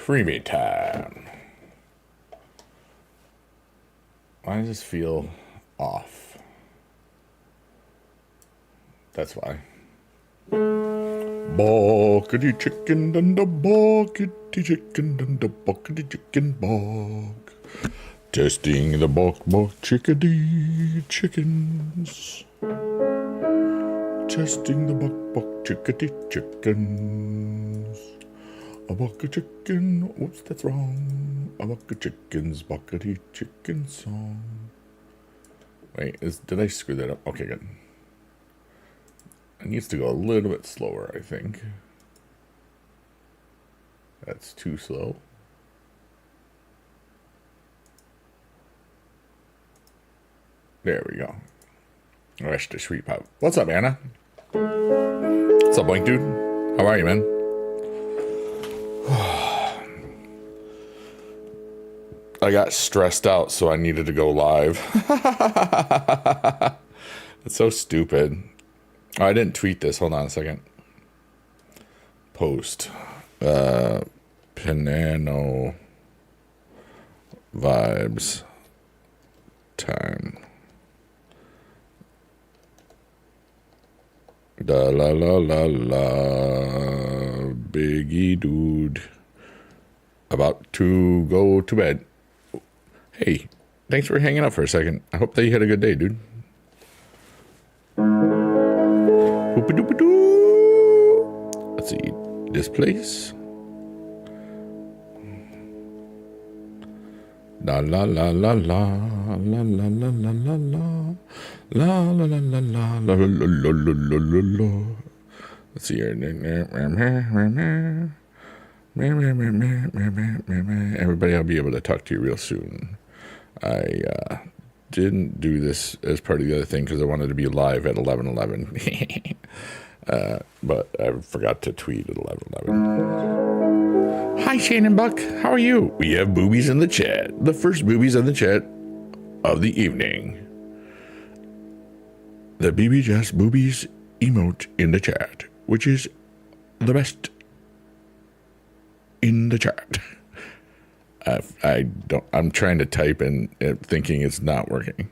Creamy time. Why does this feel off? That's why. Buckety chicken and a buckety chicken and a buckety chicken buck. Testing the buck chickadee chickens. Testing the buck chickadee chickens. A buck chicken, whoops, that's wrong. A buck chickens, buckety chicken song. Wait, did I screw that up? Okay, good. It needs to go a little bit slower, I think. That's too slow. There we go. Rush to sweet pop. What's up, Anna? What's up, Blink Dude? How are you, man? I got stressed out, so I needed to go live. It's so stupid. Oh, I didn't tweet this. Hold on a second. Post. Pinano vibes time. Da la la la la. Biggie dude. About to go to bed. Hey, thanks for hanging out for a second. I hope that you had a good day, dude. Let's see. This place. La la la la la la la la la la la la la la la la la la la. Let's see here. Everybody, I'll be able to talk to you real soon. I didn't do this as part of the other thing because I wanted to be live at 11:11. But I forgot to tweet at 11:11. Hi, Shannon Buck. How are you? We have boobies in the chat. The first boobies in the chat of the evening. The BB Just Boobies emote in the chat, which is the best in the chat. I'm trying to type and thinking it's not working.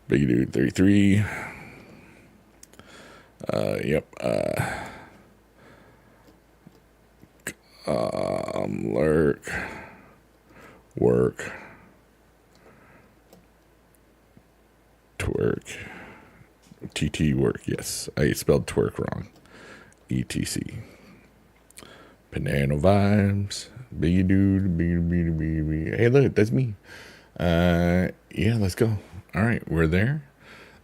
Big Dude 33. Yep. Lurk. Work. Twerk. TT work. Yes, I spelled twerk wrong. ETC. Banana vibes. Biggie dude. Biggie. Hey, look, that's me. Yeah, let's go. All right, we're there.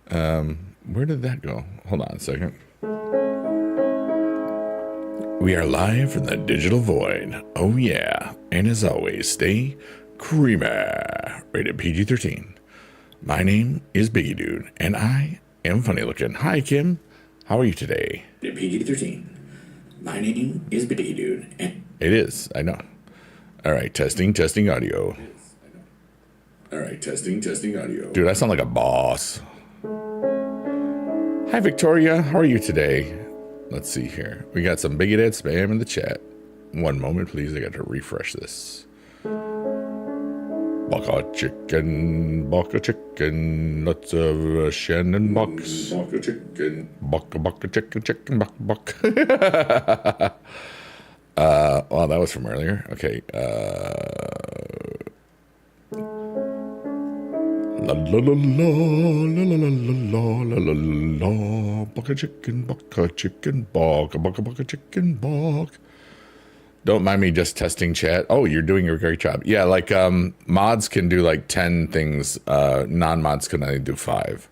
Where did that go? Hold on a second. We are live from the digital void. Oh, yeah. And as always, stay creamy. Rated PG-13. My name is Biggie Dude, and I am funny looking. Hi, Kim. How are you today? Rated PG-13. My name is Biggie Dude. And it is, I know. All right, testing audio. All right, testing audio. Dude, I sound like a boss. Hi, Victoria. How are you today? Let's see here. We got some bigoted spam in the chat. One moment, please. I got to refresh this. Baka chicken, lots of Shannon bucks. Baka chicken. Baka chicken, buck. Well, that was from earlier. Okay. La la la la la la la la la la. Baka chicken, baka chicken, buck. Don't mind me just testing chat. Oh, you're doing a great job. Yeah, like mods can do like 10 things. Non-mods can only do 5.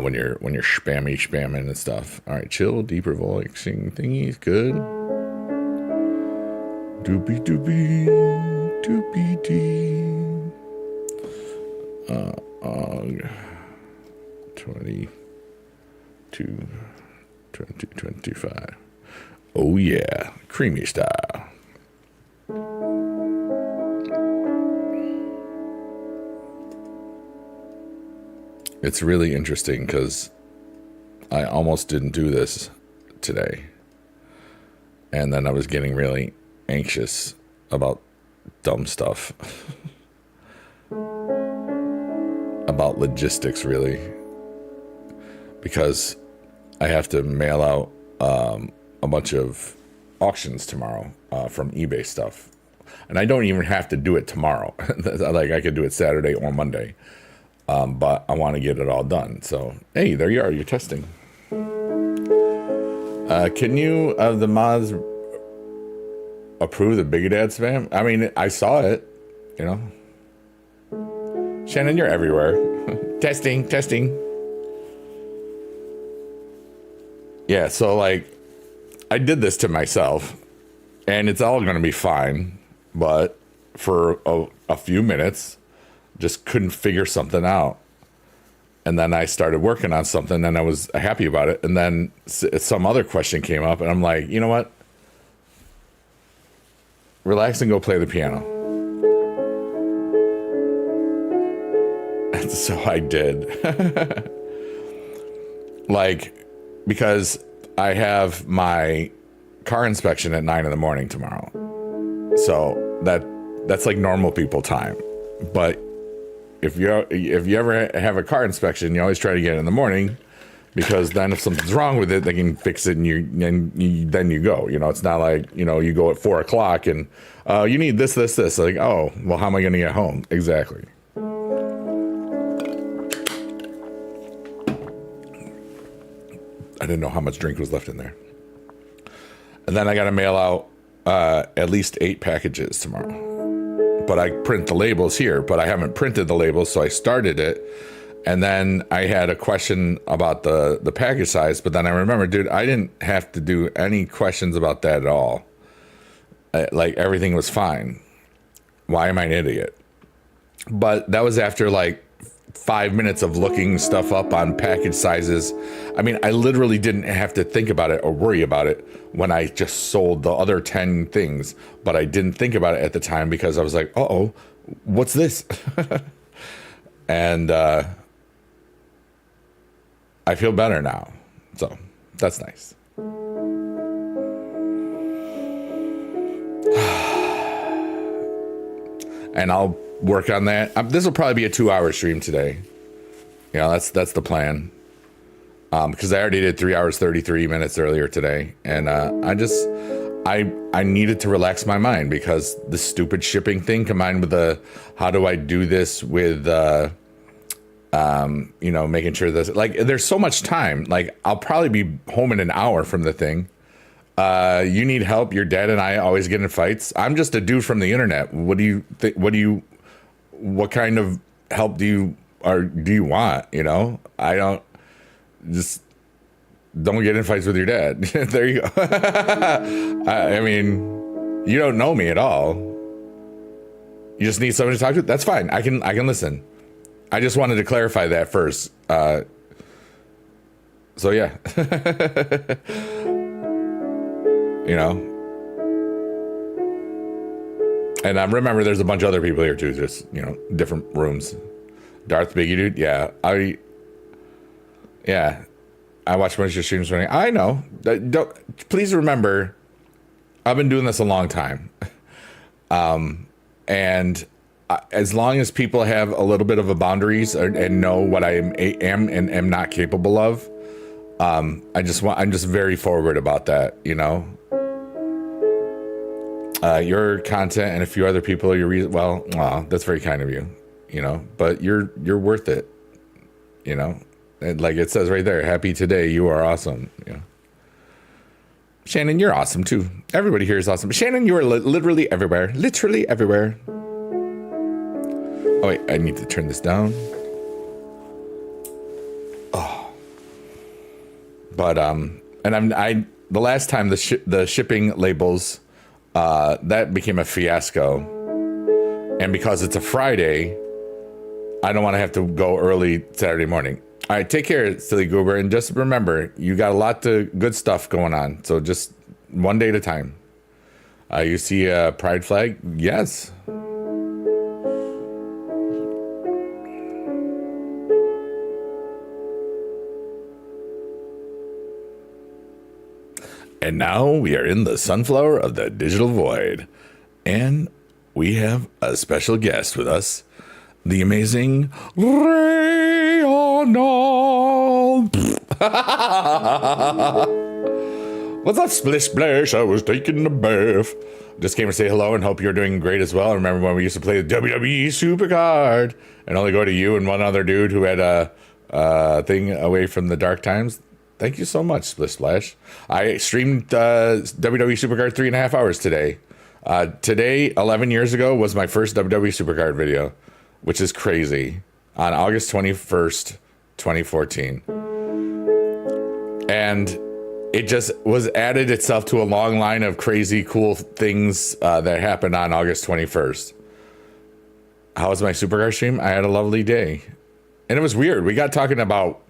When you're spamming and stuff. All right, chill, deeper voicing thingies, good. Doobie dee. 2025. Oh yeah, creamy style. It's really interesting because I almost didn't do this today. And then I was getting really anxious about dumb stuff. About logistics, really. Because I have to mail out a bunch of auctions tomorrow from eBay stuff. And I don't even have to do it tomorrow. Like, I could do it Saturday or Monday. But I want to get it all done. So, hey, there you are. You're testing. Can you, the mods, approve the Big Dad spam? I mean, I saw it, you know. Shannon, you're everywhere. Testing. Yeah, so, like, I did this to myself, and it's all going to be fine. But for a few minutes, just couldn't figure something out. And then I started working on something, and I was happy about it. And then some other question came up, and I'm like, you know what? Relax and go play the piano. And so I did. Like, because I have my car inspection at 9 a.m. tomorrow. So that's like normal people time. But if you ever have a car inspection, you always try to get it in the morning, because then if something's wrong with it, they can fix it, and then you go. You know, it's not like, you know, you go at 4 o'clock and you need this. Like, oh, well, how am I going to get home? Exactly. I didn't know how much drink was left in there. And then I got to mail out at least 8 packages tomorrow. But I print the labels here, but I haven't printed the labels, so I started it. And then I had a question about the package size, but then I remembered, dude, I didn't have to do any questions about that at all. Like, everything was fine. Why am I an idiot? But that was after, like, 5 minutes of looking stuff up on package sizes. I mean, I literally didn't have to think about it or worry about it when I just sold the other 10 things, but I didn't think about it at the time because I was like, uh-oh, what's this? And I feel better now. So that's nice. And I'll work on that. This will probably be a 2-hour stream today. You know, that's the plan. Because I already did 3 hours, 33 minutes earlier today. And I needed to relax my mind, because the stupid shipping thing combined with the, how do I do this with, you know, making sure this, like, there's so much time. Like, I'll probably be home in an hour from the thing. You need help. Your dad and I always get in fights. I'm just a dude from the internet. What do you think? What kind of help do you want? You know, I don't get in fights with your dad. There you go. I mean, you don't know me at all. You just need somebody to talk to. That's fine. I can listen. I just wanted to clarify that first. So yeah. You know, and remember, there's a bunch of other people here too, just, you know, different rooms. Darth Biggie Dude, yeah, I watch a bunch of your streams running. I know. Please remember, I've been doing this a long time, and as long as people have a little bit of a boundaries and know what I am and am not capable of, I'm just very forward about that, you know. Your content and a few other people are your reason. Well, that's very kind of you, you know, but you're worth it, you know, and like it says right there, happy today. You are awesome. You know, Shannon, you're awesome too. Everybody here is awesome. Shannon, you are literally everywhere, Oh wait, I need to turn this down. Oh, but, the last time the shipping labels, that became a fiasco, and because it's a Friday, I don't want to have to go early Saturday morning. All right, take care, silly goober, and just remember, you got a lot of good stuff going on, so just one day at a time. You see a pride flag? Yes. And now we are in the sunflower of the digital void. And we have a special guest with us, the amazing Rayonald. What's up, Splish Splash? I was taking a bath. Just came to say hello and hope you're doing great as well. I remember when we used to play the WWE Supercard and only go to you and one other dude who had a thing away from the dark times. Thank you so much, Splish Splash. I streamed WWE Supercard 3.5 hours today. Today, 11 years ago, was my first WWE Supercard video, which is crazy, on August 21st, 2014. And it just was added itself to a long line of crazy, cool things that happened on August 21st. How was my Supercard stream? I had a lovely day. And it was weird. We got talking about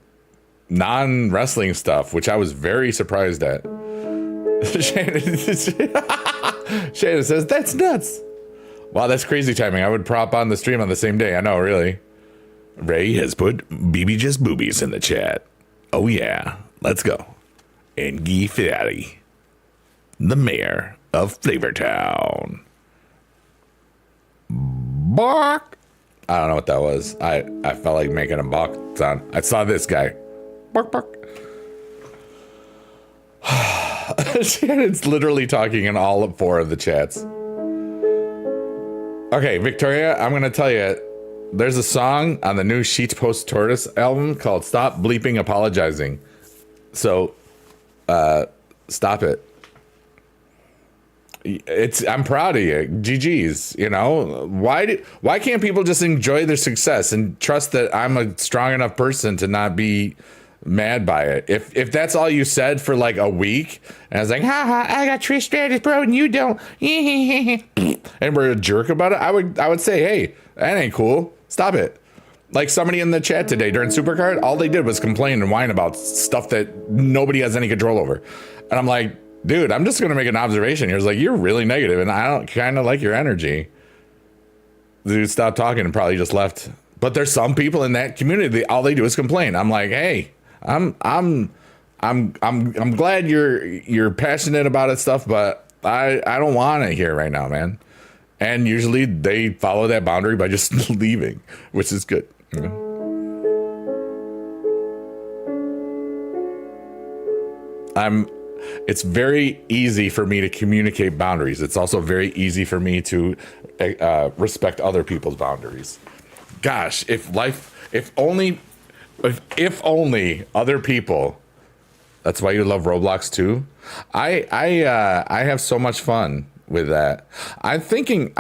non-wrestling stuff, which I was very surprised at. Shannon says, that's nuts. Wow, that's crazy timing. I would prop on the stream on the same day. I know, really. Ray has put BB Just Boobies in the chat. Oh, yeah. Let's go. And Guy Fieri, the mayor of Flavortown. Bark. I don't know what that was. I felt like making a bark sound. I saw this guy. Bark, bark. Shannon's literally talking in all 4 of the chats. Okay, Victoria, I'm going to tell you, there's a song on the new Sheets Post Tortoise album called Stop Bleeping Apologizing. So, stop it. I'm proud of you. GG's, you know? Why can't people just enjoy their success and trust that I'm a strong enough person to not be mad by it? If that's all you said for like a week, and I was like, haha, I got Trish Stratus, bro, and you don't, and we're a jerk about it, I would say, hey, that ain't cool. Stop it. Like somebody in the chat today during Supercard, all they did was complain and whine about stuff that nobody has any control over. And I'm like, dude, I'm just going to make an observation. He was like, you're really negative, and I don't kind of like your energy. The dude stopped talking and probably just left. But there's some people in that community, all they do is complain. I'm like, hey, I'm glad you're passionate about it stuff, but I don't want to hear right now, man. And usually they follow that boundary by just leaving, which is good. You know? It's very easy for me to communicate boundaries. It's also very easy for me to respect other people's boundaries. Gosh, if only other people. That's why you love Roblox too. I have so much fun with that. I've been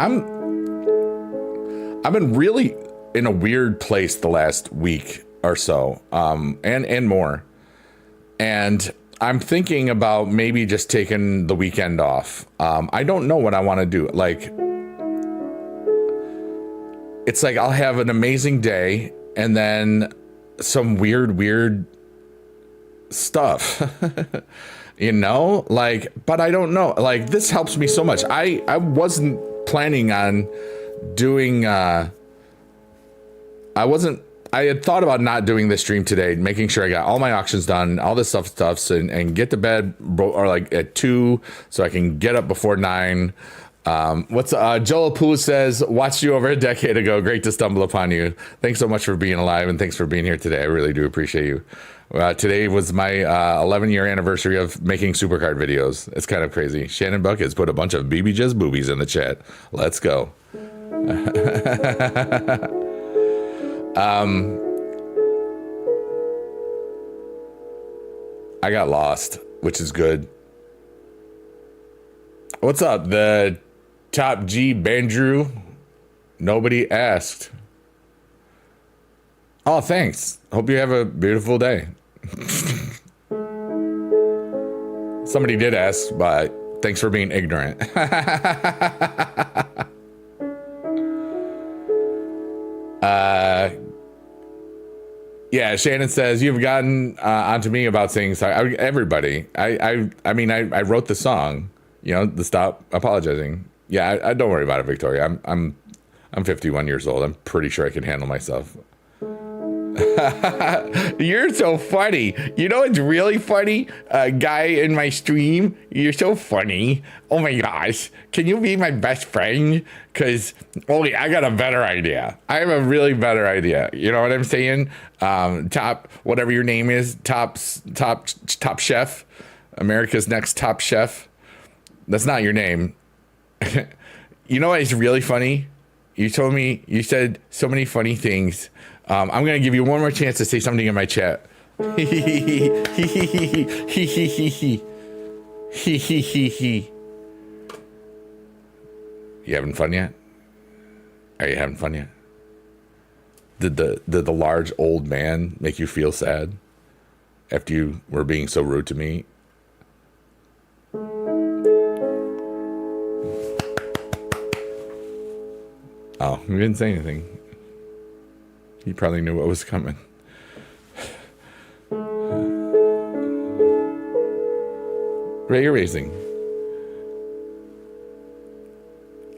really in a weird place the last week or so, and more. And I'm thinking about maybe just taking the weekend off. I don't know what I want to do. Like, it's like I'll have an amazing day and then some weird stuff, you know, like, but I don't know, like, this helps me so much. I wasn't planning on doing, I had thought about not doing this stream today, making sure I got all my auctions done, all this stuff, and get to bed or like at 2 so I can get up before 9. Joel Poo says, watched you over a decade ago. Great to stumble upon you. Thanks so much for being alive, and thanks for being here today. I really do appreciate you. Today was my 11-year anniversary of making Supercard videos. It's kind of crazy. Shannon Buck has put a bunch of BB Just Boobies in the chat. Let's go. I got lost, which is good. What's up, the Top G Bandrew? Nobody asked. Oh, thanks. Hope you have a beautiful day. Somebody did ask, but thanks for being ignorant. Yeah, Shannon says, you've gotten onto me about saying sorry. Everybody. I mean, I wrote the song, you know, the Stop Apologizing. Yeah, I don't worry about it, Victoria. I'm 51 years old. I'm pretty sure I can handle myself. You're so funny. You know it's really funny? A guy in my stream, you're so funny. Oh my gosh. Can you be my best friend? Because, I got a better idea. I have a really better idea. You know what I'm saying? Top, whatever your name is, top chef. America's Next Top Chef. That's not your name. You know what is really funny? You said so many funny things. I'm going to give you one more chance to say something in my chat. You having fun yet? Are you having fun yet? Did the large old man make you feel sad after you were being so rude to me? Oh, he didn't say anything. He probably knew what was coming. Ray, you're raising.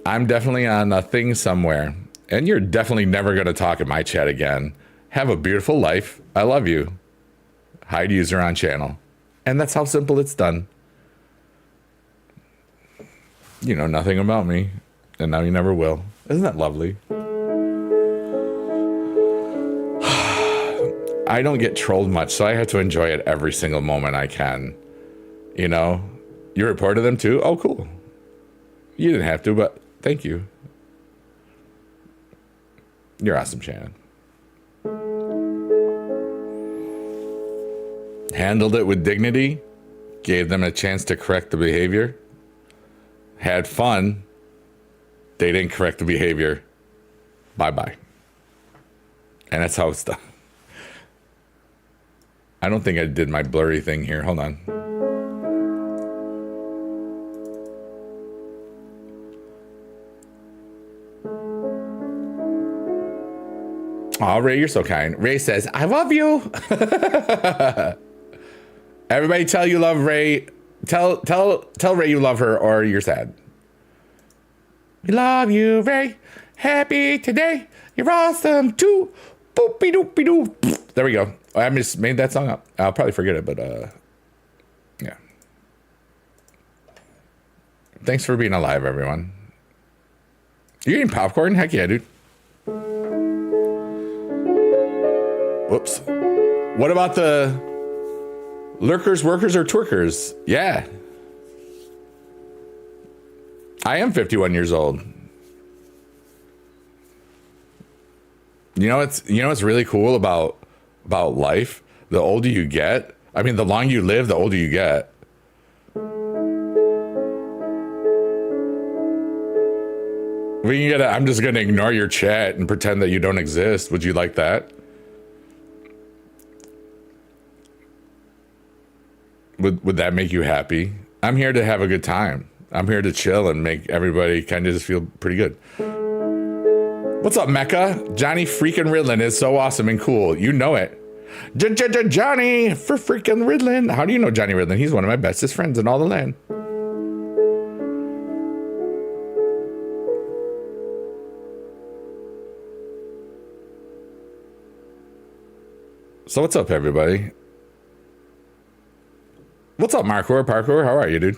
I'm definitely on a thing somewhere, and you're definitely never going to talk in my chat again. Have a beautiful life. I love you. Hide user on channel. And that's how simple it's done. You know nothing about me, and now you never will. Isn't that lovely? I don't get trolled much, so I have to enjoy it every single moment I can. You know? You reported them too? Oh, cool. You didn't have to, but thank you. You're awesome, Shannon. Handled it with dignity. Gave them a chance to correct the behavior. Had fun. They didn't correct the behavior. Bye-bye. And that's how it's done. I don't think I did my blurry thing here. Hold on. Oh, Ray, you're so kind. Ray says, I love you. Everybody tell you love Ray. Tell Ray you love her or you're sad. We love you, Ray. Happy today. You're awesome too. Boopy doopy doo. There we go. I just made that song up. I'll probably forget it, but yeah. Thanks for being alive, everyone. You eating popcorn? Heck yeah, dude. Whoops. What about the lurkers, workers, or twerkers? Yeah. I am 51 years old. You know what's really cool about life? The older you get, I mean, the longer you live, the older you get. I'm just gonna ignore your chat and pretend that you don't exist. Would you like that? Would that make you happy? I'm here to have a good time. I'm here to chill and make everybody kind of just feel pretty good. What's up, Mecca? Johnny freaking Ridlin is so awesome and cool. You know it. Johnny for freaking Ridlin. How do you know Johnny Ridlin? He's one of my bestest friends in all the land. So what's up, everybody? What's up, Parkour? How are you, dude?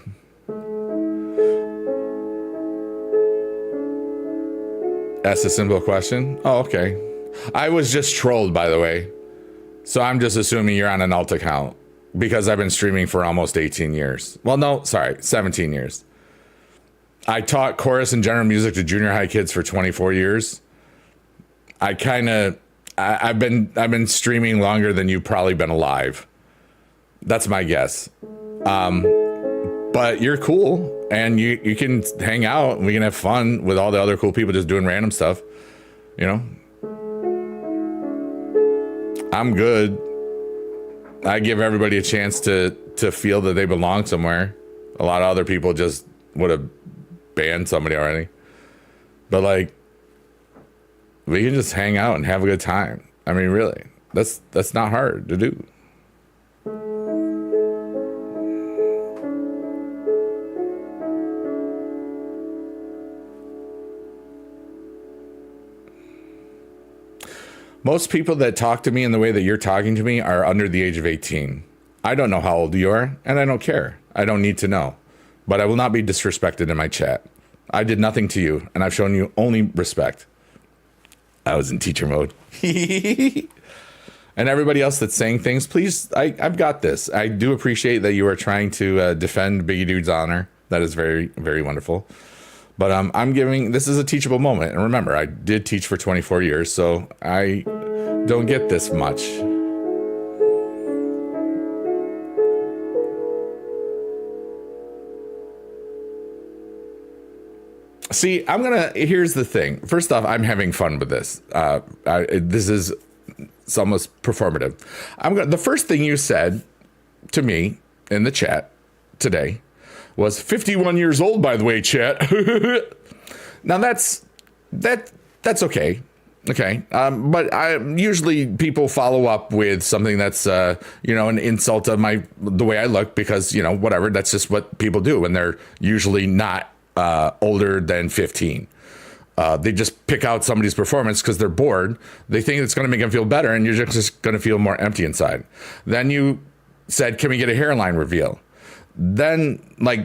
That's a simple question. Oh, okay. I was just trolled, by the way. So I'm just assuming you're on an alt account because I've been streaming for almost 18 years. Well, no, sorry, 17 years. I taught chorus and general music to junior high kids for 24 years. I've been streaming longer than you've probably been alive. That's my guess. But you're cool and you can hang out and we can have fun with all the other cool people just doing random stuff. You know? I'm good. I give everybody a chance to feel that they belong somewhere. A lot of other people just would have banned somebody already. But like, we can just hang out and have a good time. I mean, really, that's not hard to do. Most people that talk to me in the way that you're talking to me are under the age of 18. I don't know how old you are, and I don't care. I don't need to know. But I will not be disrespected in my chat. I did nothing to you, and I've shown you only respect. I was in teacher mode. And everybody else that's saying things, please, I've got this. I do appreciate that you are trying to defend Biggie Dude's honor. That is very, very wonderful. But this is a teachable moment. And remember, I did teach for 24 years, so I don't get this much. See, here's the thing. First off, I'm having fun with this. It's almost performative. The first thing you said to me in the chat today was 51 years old, by the way, chat. Now that's okay. Okay. But usually people follow up with something that's, an insult of the way I look because, whatever, that's just what people do when they're usually not older than 15. They just pick out somebody's performance because they're bored. They think it's going to make them feel better, and you're just going to feel more empty inside. Then you said, "Can we get a hairline reveal?" Then,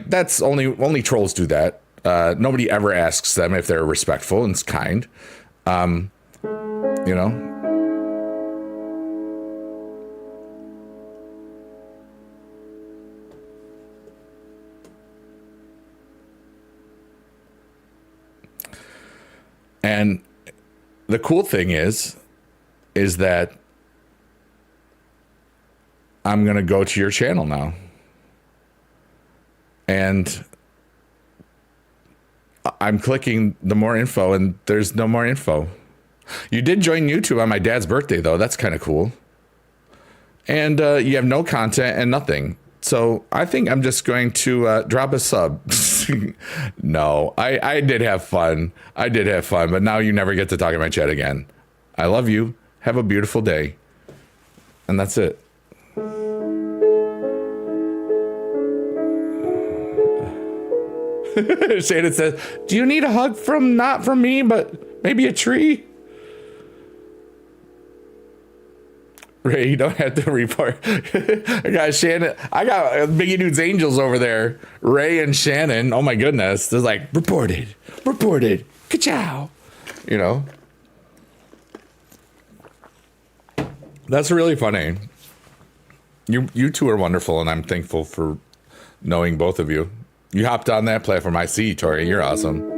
that's only trolls do that. Nobody ever asks them if they're respectful and kind. And the cool thing is that I'm going to go to your channel now. And I'm clicking the more info, and there's no more info. You did join YouTube on my dad's birthday, though. That's kind of cool. And you have no content and nothing. So I think I'm just going to drop a sub. No, I did have fun. But now you never get to talk in my chat again. I love you. Have a beautiful day. And that's it. Shannon says, "Do you need a hug not from me, but maybe a tree?" Ray, you don't have to report. I got Shannon. I got Biggie Dude's angels over there. Ray and Shannon. Oh my goodness. They're like, reported. Ka-chow. That's really funny. You two are wonderful, and I'm thankful for knowing both of you. You hopped on that platform. I see you, Tori. You're awesome.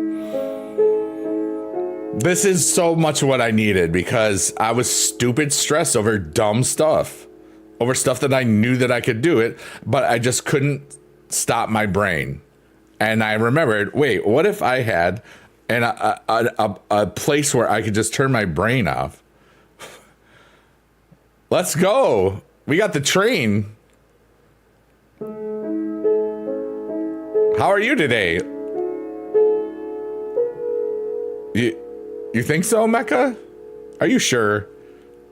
This is so much what I needed because I was stupid stressed over dumb stuff, over stuff that I knew that I could do it, but I just couldn't stop my brain. And I remembered, wait, what if I had a place where I could just turn my brain off? Let's go. We got the train. How are you today? You think so, Mecca? Are you sure?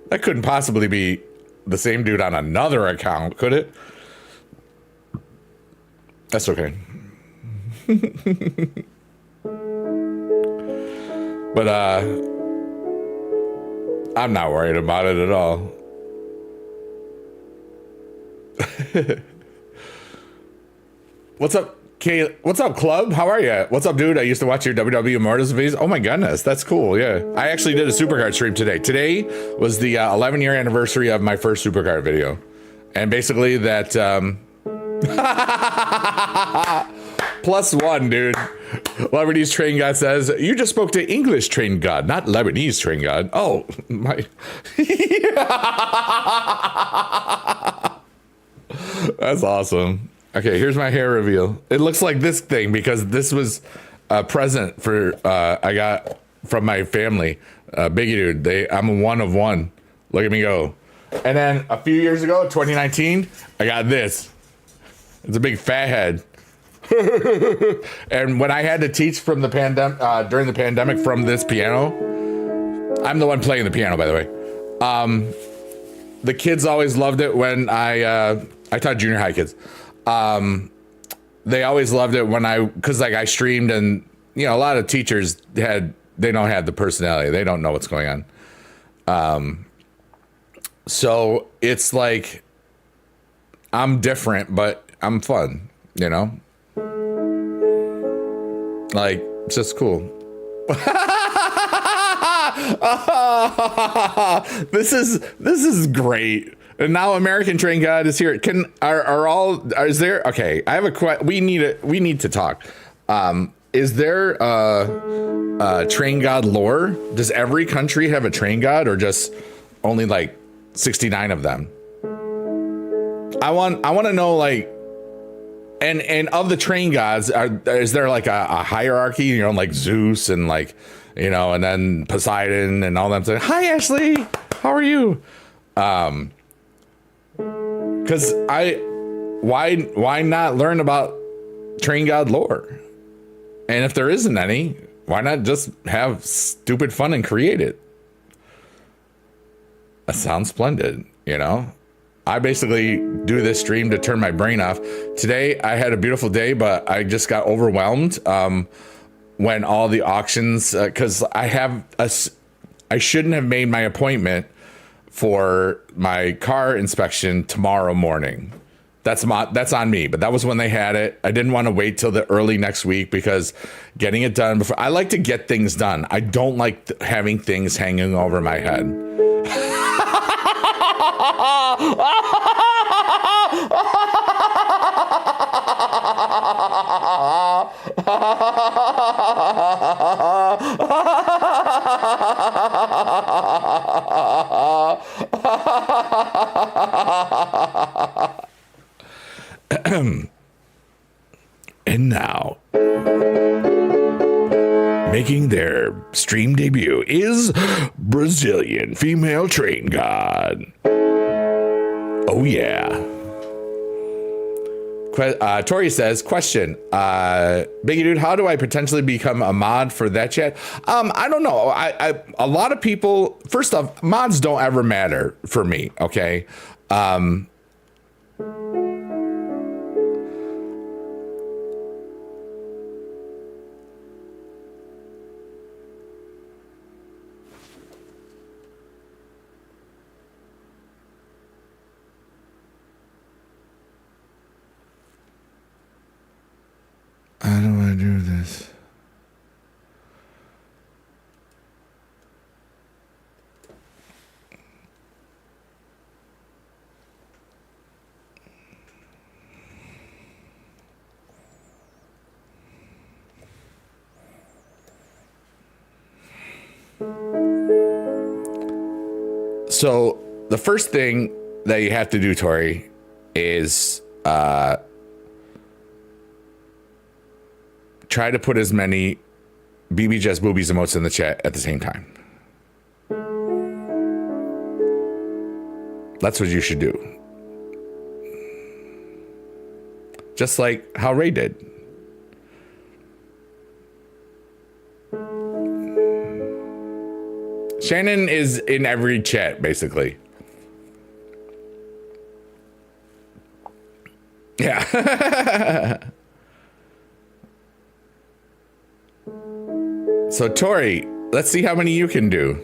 That couldn't possibly be the same dude on another account, could it? That's okay. But I'm not worried about it at all. What's up, Kay? What's up, Club? How are you? What's up, dude? I used to watch your WWE Immortals videos. Oh my goodness, that's cool. Yeah, I actually did a Supercard stream today. Today was the 11-year anniversary of my first Supercard video, and basically that +1, dude. Lebanese Train God says you just spoke to English Train God, not Lebanese Train God. Oh my. That's awesome. Okay, here's my hair reveal. It looks like this thing because this was a present I got from my family. Biggie Dude, I'm a one of one. Look at me go. And then a few years ago, 2019, I got this. It's a big fat head. And when I had to teach from the during the pandemic from this piano, I'm the one playing the piano, by the way. The kids always loved it when I taught junior high kids. They always loved it when because I streamed, and a lot of teachers they don't have the personality. They don't know what's going So it's like I'm different, but I'm fun, you know? Like, it's just cool. This is great. And now American Train God is here. Is there, okay, I have a question. We need to talk. Is there train god lore? Does every country have a train god, or just only like 69 of them? I want to know, like, and of the train gods, is there like a hierarchy, you know, like Zeus and like, you know, and then Poseidon and all them saying, "Hi Ashley, how are you?" Because why not learn about train god lore? And if there isn't any, why not just have stupid fun and create it? That sounds splendid, you know? I basically do this stream to turn my brain off. Today, I had a beautiful day, but I just got overwhelmed when all the auctions, because I shouldn't have made my appointment for my car inspection tomorrow morning. That's on me, but that was when they had it. I didn't want to wait till the early next week because getting it done before, I like to get things done. I don't like having things hanging over my head. And now, making their stream debut is Brazilian female train god. Oh yeah. Tori says, question, Biggie Dude, how do I potentially become a mod for that chat? I don't know. A lot of people, first off, mods don't ever matter for me, okay? How do I do this? So the first thing that you have to do, Tori, is try to put as many BB Jazz Boobies emotes in the chat at the same time. That's what you should do. Just like how Ray did. Shannon is in every chat, basically. Yeah. So, Tori, let's see how many you can do.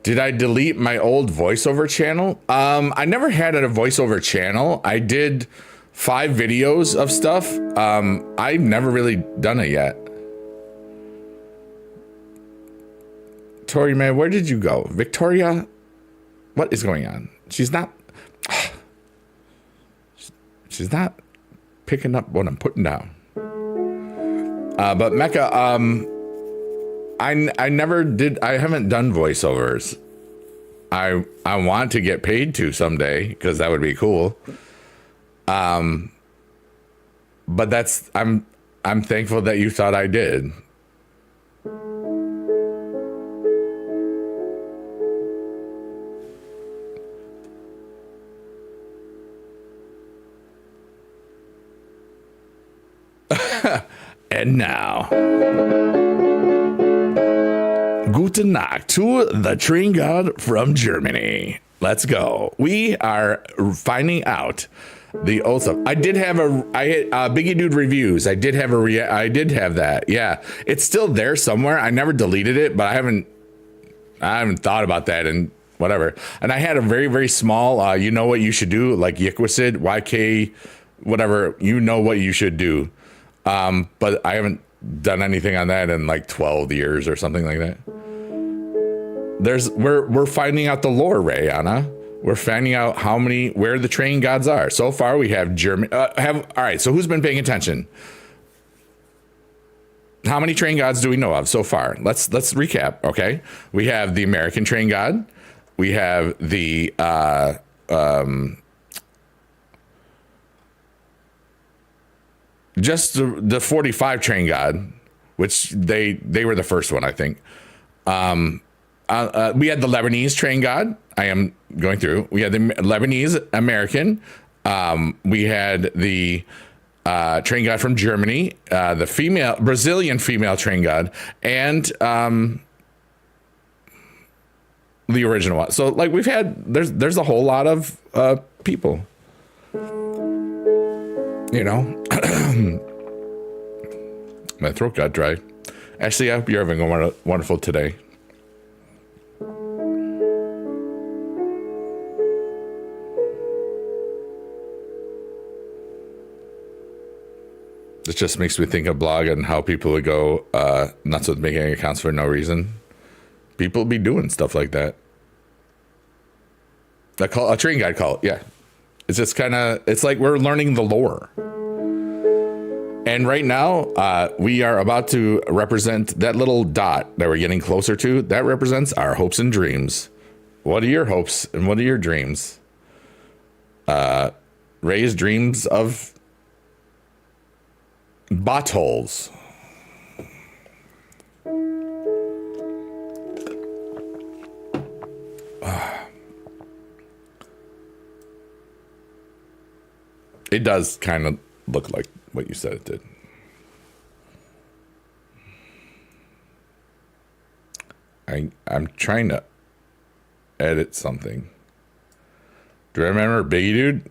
Did I delete my old voiceover channel? I never had a voiceover channel. I did 5 videos of stuff. I've never really done it yet. Tori, man, where did you go? Victoria, what is going on? She's not picking up what I'm putting down. But Mecca, I never did. I haven't done voiceovers. I want to get paid to someday because that would be cool. But I'm thankful that you thought I did. And now, Guten Nacht to the train god from Germany. Let's go. We are finding out the oath of. I did have Biggie Dude reviews. I did have that. Yeah, it's still there somewhere. I never deleted it, but I haven't I haven't thought about that and whatever. And I had a very, very small, you know what you should do, like Yiquicid, YK, whatever, you know what you should do. But I haven't done anything on that in like 12 years or something like that. We're finding out the lore, Ray, Anna. We're finding out where the train gods are. So far, we have German. All right. So who's been paying attention? How many train gods do we know of so far? Let's recap. Okay, we have the American train god. We have the just the 45 train god, which they were the first one, I think. We had the Lebanese train god. I am going through. We had the Lebanese American. We had the train god from Germany, the Brazilian female train god, and the original one. So like there's a whole lot of people. You know, my throat got dry. Ashley, I hope you're having a wonderful today. It just makes me think of blog and how people would go nuts with making accounts for no reason. People be doing stuff like that. A train guide cult, yeah. It's just it's like we're learning the lore. And right now, we are about to represent that little dot that we're getting closer to. That represents our hopes and dreams. What are your hopes and what are your dreams? Ray's dreams of buttholes. It does kind of look like what you said it did. I'm trying to edit something. Do you remember Biggie Dude?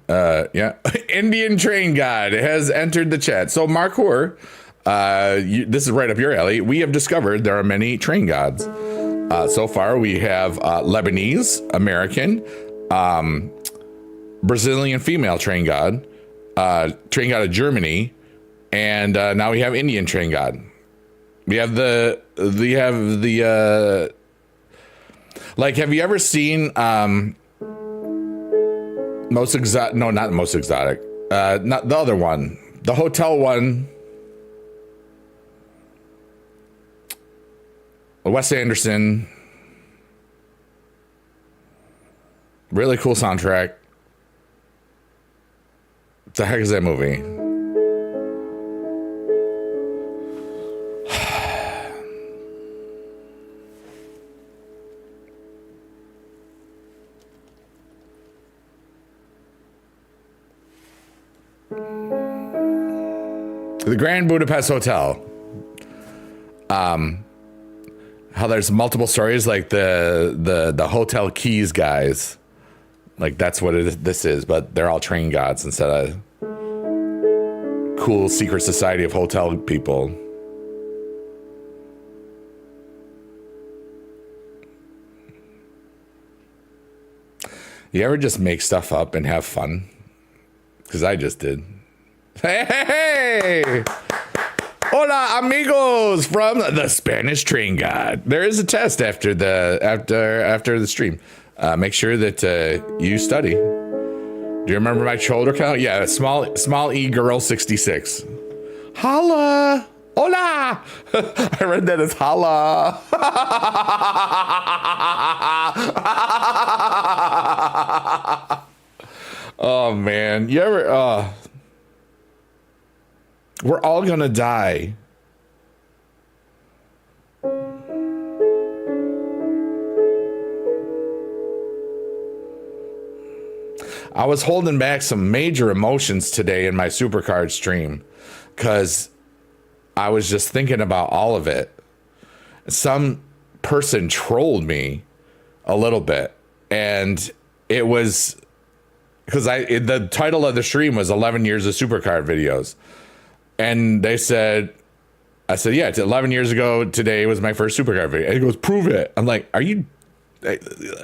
Yeah. Indian Train God has entered the chat. So Mark Hoare, this is right up your alley. We have discovered there are many train gods. So far we have Lebanese, American, Brazilian female train god of Germany, and now we have Indian train god. We have the like, have you ever seen most exotic? No, not most exotic. Not the other one. The hotel one. Wes Anderson. Really cool soundtrack. What the heck is that movie? The Grand Budapest Hotel. How there's multiple stories, like the Hotel Keys guys. Like that's what this is, but they're all train gods instead of cool secret society of hotel people. You ever just make stuff up and have fun? Because I just did. Hey! Hola, amigos from the Spanish Train God. There is a test after the stream. Make sure that you study. Do you remember my shoulder count? Yeah, small E girl 66. Holla! Hola! I read that as holla. Oh man, you ever? We're all gonna die. I was holding back some major emotions today in my Supercard stream because I was just thinking about all of it. Some person trolled me a little bit, and it was because the title of the stream was 11 years of Supercard videos. And I said, yeah, it's 11 years ago today was my first Supercard video. And he goes, prove it. I'm like, are you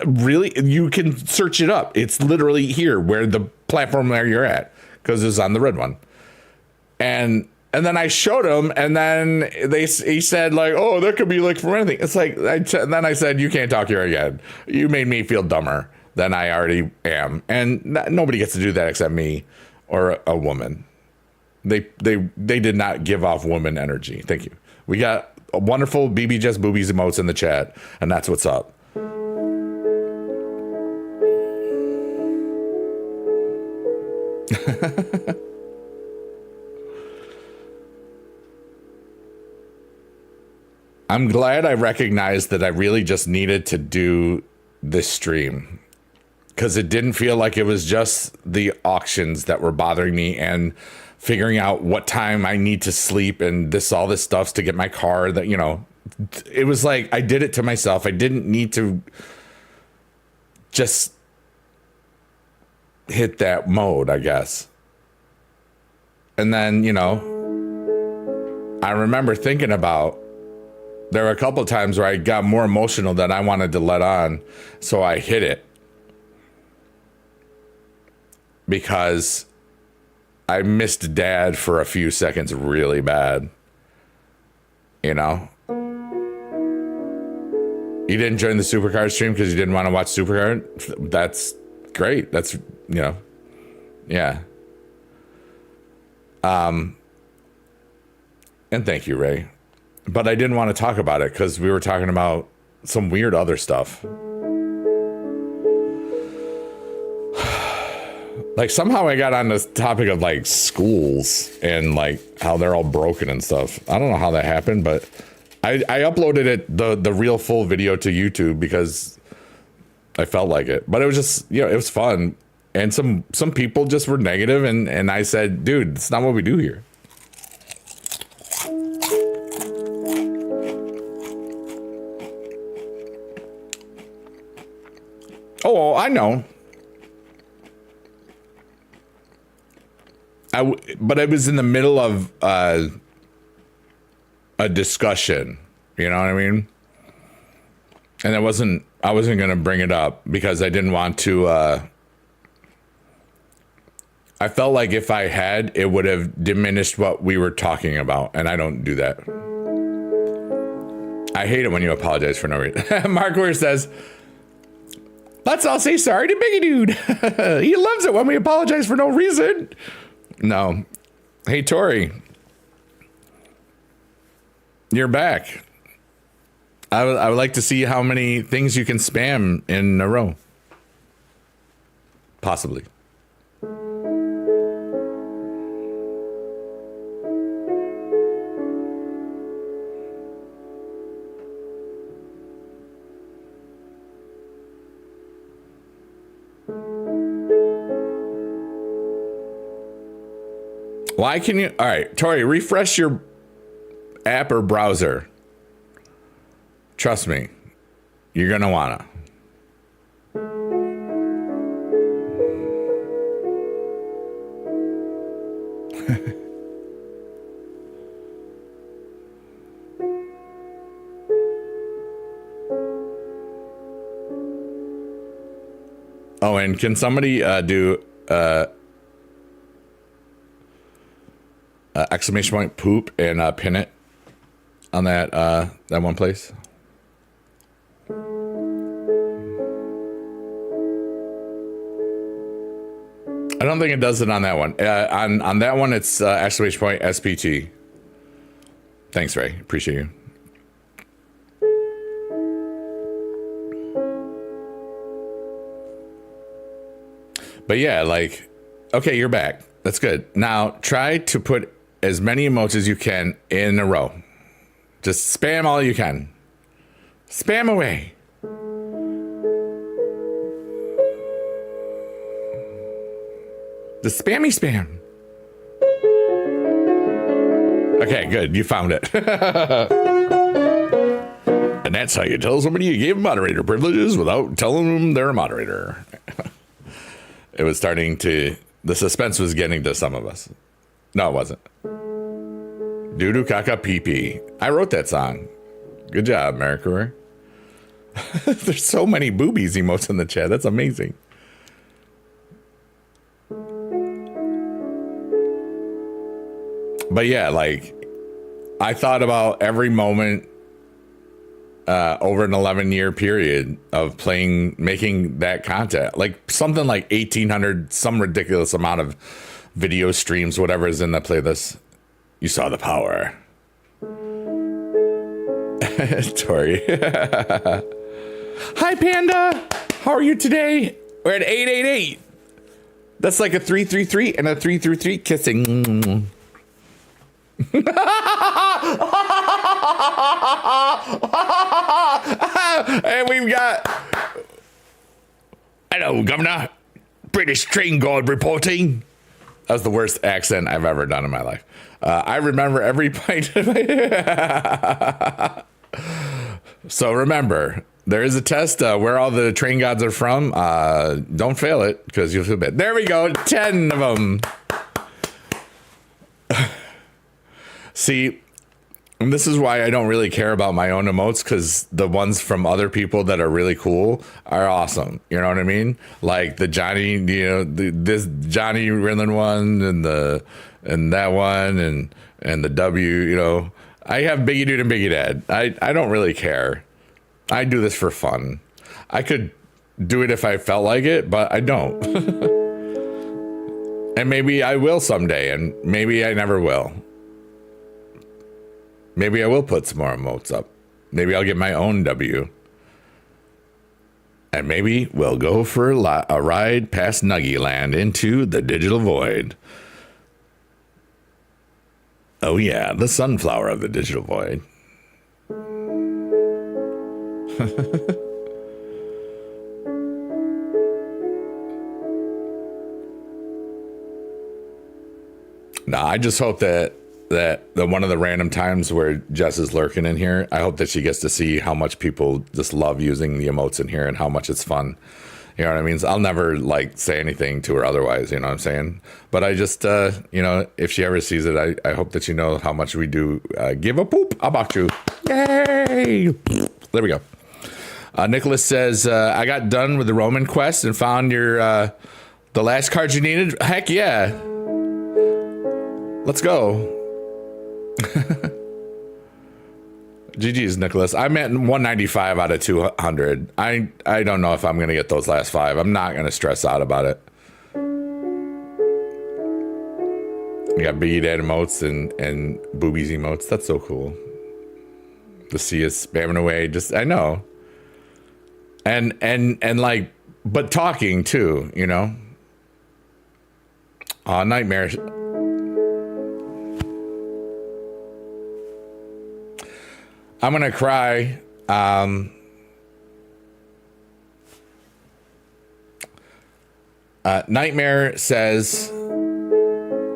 Really? You can search it up. It's literally here where the platform where you're at, because it's on the red one. And then I showed him, and then he said, like, oh, that could be like for anything. It's like, then I said, you can't talk here again. You made me feel dumber than I already am. And nobody gets to do that except me or a woman. They did not give off woman energy. Thank you. We got a wonderful BB Just Boobies emotes in the chat, and that's what's up. I'm glad I recognized that I really just needed to do this stream, because it didn't feel like it was just the auctions that were bothering me and figuring out what time I need to sleep and all this stuff to get my car. That, you know, it was like I did it to myself. I didn't need to just hit that mode, I guess. And then, you know, I remember thinking about, there were a couple of times where I got more emotional than I wanted to let on, so I hit it. Because I missed Dad for a few seconds really bad. You know? You didn't join the Supercard stream because you didn't want to watch Supercard? That's great. That's, you know, yeah. And thank you, Ray. But I didn't want to talk about it because we were talking about some weird other stuff. Like, somehow I got on this topic of like schools and like how they're all broken and stuff. I don't know how that happened, but I uploaded it, the real full video, to YouTube because I felt like it. But it was just, you know, it was fun. And some people just were negative, and I said, dude, it's not what we do here. Oh, I know. But I was in the middle of a discussion, you know what I mean? And I wasn't going to bring it up because I didn't want to. I felt like if I had, it would have diminished what we were talking about, and I don't do that. I hate it when you apologize for no reason. Mark Weir says, let's all say sorry to Biggie Dude. He loves it when we apologize for no reason. No. Hey, Tori. You're back. I would like to see how many things you can spam in a row. Possibly. Why can you? All right, Tori, refresh your app or browser. Trust me, you're going to want to. Oh, and can somebody do exclamation point poop and pin it on that one place? I don't think it does it on that one. On that one, it's exclamation point SPT. Thanks, Ray. Appreciate you. But yeah, like, okay, you're back. That's good. Now try to put as many emotes as you can in a row. Just spam all you can. Spam away. The spammy spam. Okay, good. You found it. And that's how you tell somebody you gave moderator privileges without telling them they're a moderator. It was starting to, the suspense was getting to some of us. No, it wasn't. Doo-doo caca pee pee. I wrote that song. Good job, Mercury. There's so many boobies emotes in the chat. That's amazing. But yeah, like, I thought about every moment over an 11-year period of making that content. Like something like 1,800, some ridiculous amount of video streams, whatever is in the playlist. You saw the power. Tori. Hi, Panda. How are you today? We're at 888. That's like a 333 and a 333 kissing. And we've got, hello, Governor. British Train Guard reporting. That was the worst accent I've ever done in my life. I remember every pint of my... So remember, there is a test where all the train gods are from. Don't fail it, because you'll feel bad. There we go, 10 of them. See, and this is why I don't really care about my own emotes, because the ones from other people that are really cool are awesome. You know what I mean? Like the Johnny, you know, this Johnny Rinlin one, and that one, and the W. You know, I have Biggie Dude and Biggie Dad. I don't really care. I do this for fun. I could do it if I felt like it, but I don't. And maybe I will someday, and maybe I never will. Maybe I will put some more emotes up. Maybe I'll get my own W. And maybe we'll go for a ride past Nuggy Land into the digital void. Oh yeah, the sunflower of the digital void. Nah, I just hope that one of the random times where Jess is lurking in here, I hope that she gets to see how much people just love using the emotes in here and how much it's fun. You know what I mean? So I'll never like say anything to her otherwise, you know what I'm saying? But I just, you know, if she ever sees it, I hope that you know how much we do give a poop about you. Yay! There we go. Nicholas says, I got done with the Roman quest and found your, the last card you needed. Heck yeah. Let's go. GG's, Nicholas. I'm at 195 out of 200. I don't know if I'm going to get those last 5. I'm not going to stress out about it. We got Biggie Dad emotes and boobies emotes. That's so cool. To see us spamming away. Just, I know. And like, but talking too, you know? Nightmare. I'm going to cry. Nightmare says,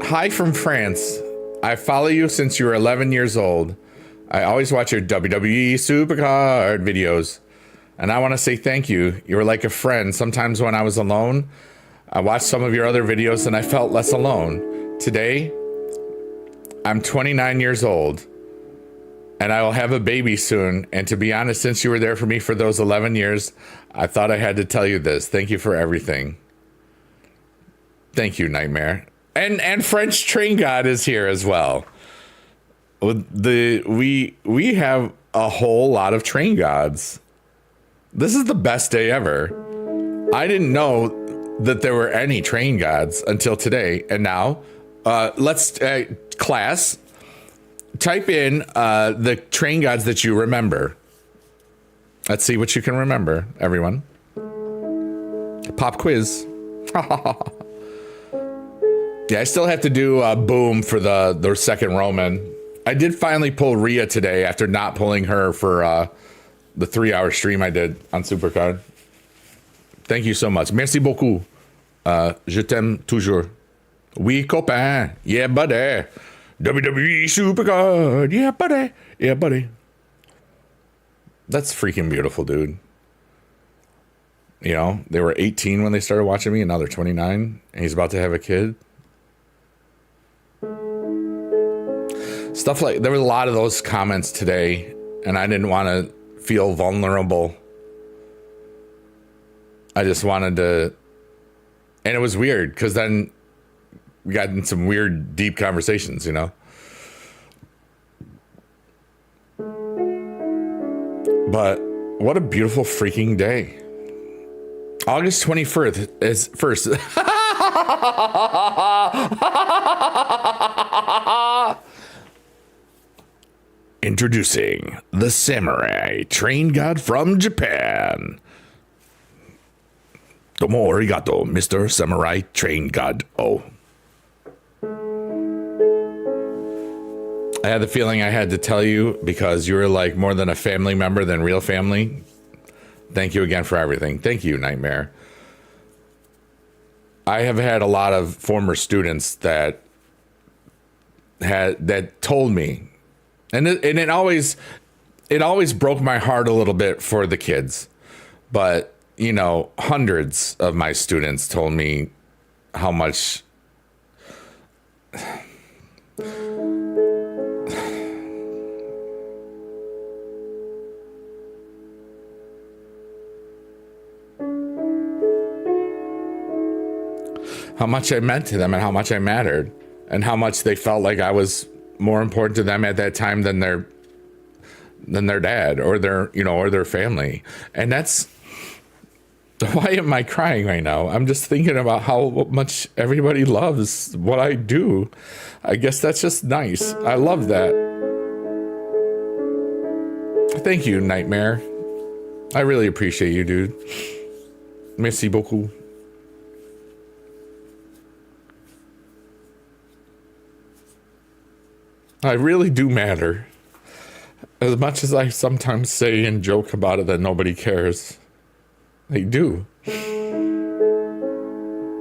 hi from France. I follow you since you were 11 years old. I always watch your WWE Supercard videos. And I want to say thank you. You were like a friend. Sometimes when I was alone, I watched some of your other videos and I felt less alone. Today, I'm 29 years old. And I will have a baby soon. And to be honest, since you were there for me for those 11 years, I thought I had to tell you this. Thank you for everything. Thank you, Nightmare. And French Train God is here as well. We have a whole lot of train gods. This is the best day ever. I didn't know that there were any train gods until today. And now, let's, class, type in the train gods that you remember. Let's see what you can remember, everyone. Pop quiz. Yeah, I still have to do Boom for the second Roman. I did finally pull Rhea today after not pulling her for the 3-hour stream I did on Supercard. Thank you so much. Merci beaucoup. Je t'aime toujours. Oui, copain. Yeah, buddy. WWE Supercard. Yeah, buddy. Yeah, buddy. That's freaking beautiful, dude. You know, they were 18 when they started watching me, and now they're 29, and he's about to have a kid. Stuff like, there were a lot of those comments today, and I didn't want to feel vulnerable I just wanted to, and it was weird because then we got in some weird, deep conversations, you know. But what a beautiful freaking day. August 21st is first. Introducing the samurai train god from Japan. Domo arigato, Mr. Samurai Train God. Oh. I had the feeling I had to tell you because you were like more than a family member than real family. Thank you again for everything. Thank you, Nightmare. I have had a lot of former students that told me, and it always broke my heart a little bit for the kids, but you know, hundreds of my students told me how much I meant to them and how much I mattered and how much they felt like I was more important to them at that time than their dad or their family. And that's why am I crying right now? I'm just thinking about how much everybody loves what I do. I guess that's just nice. I love that. Thank you, Nightmare. I really appreciate you, dude. Merci beaucoup. I really do matter. As much as I sometimes say and joke about it that nobody cares, they do.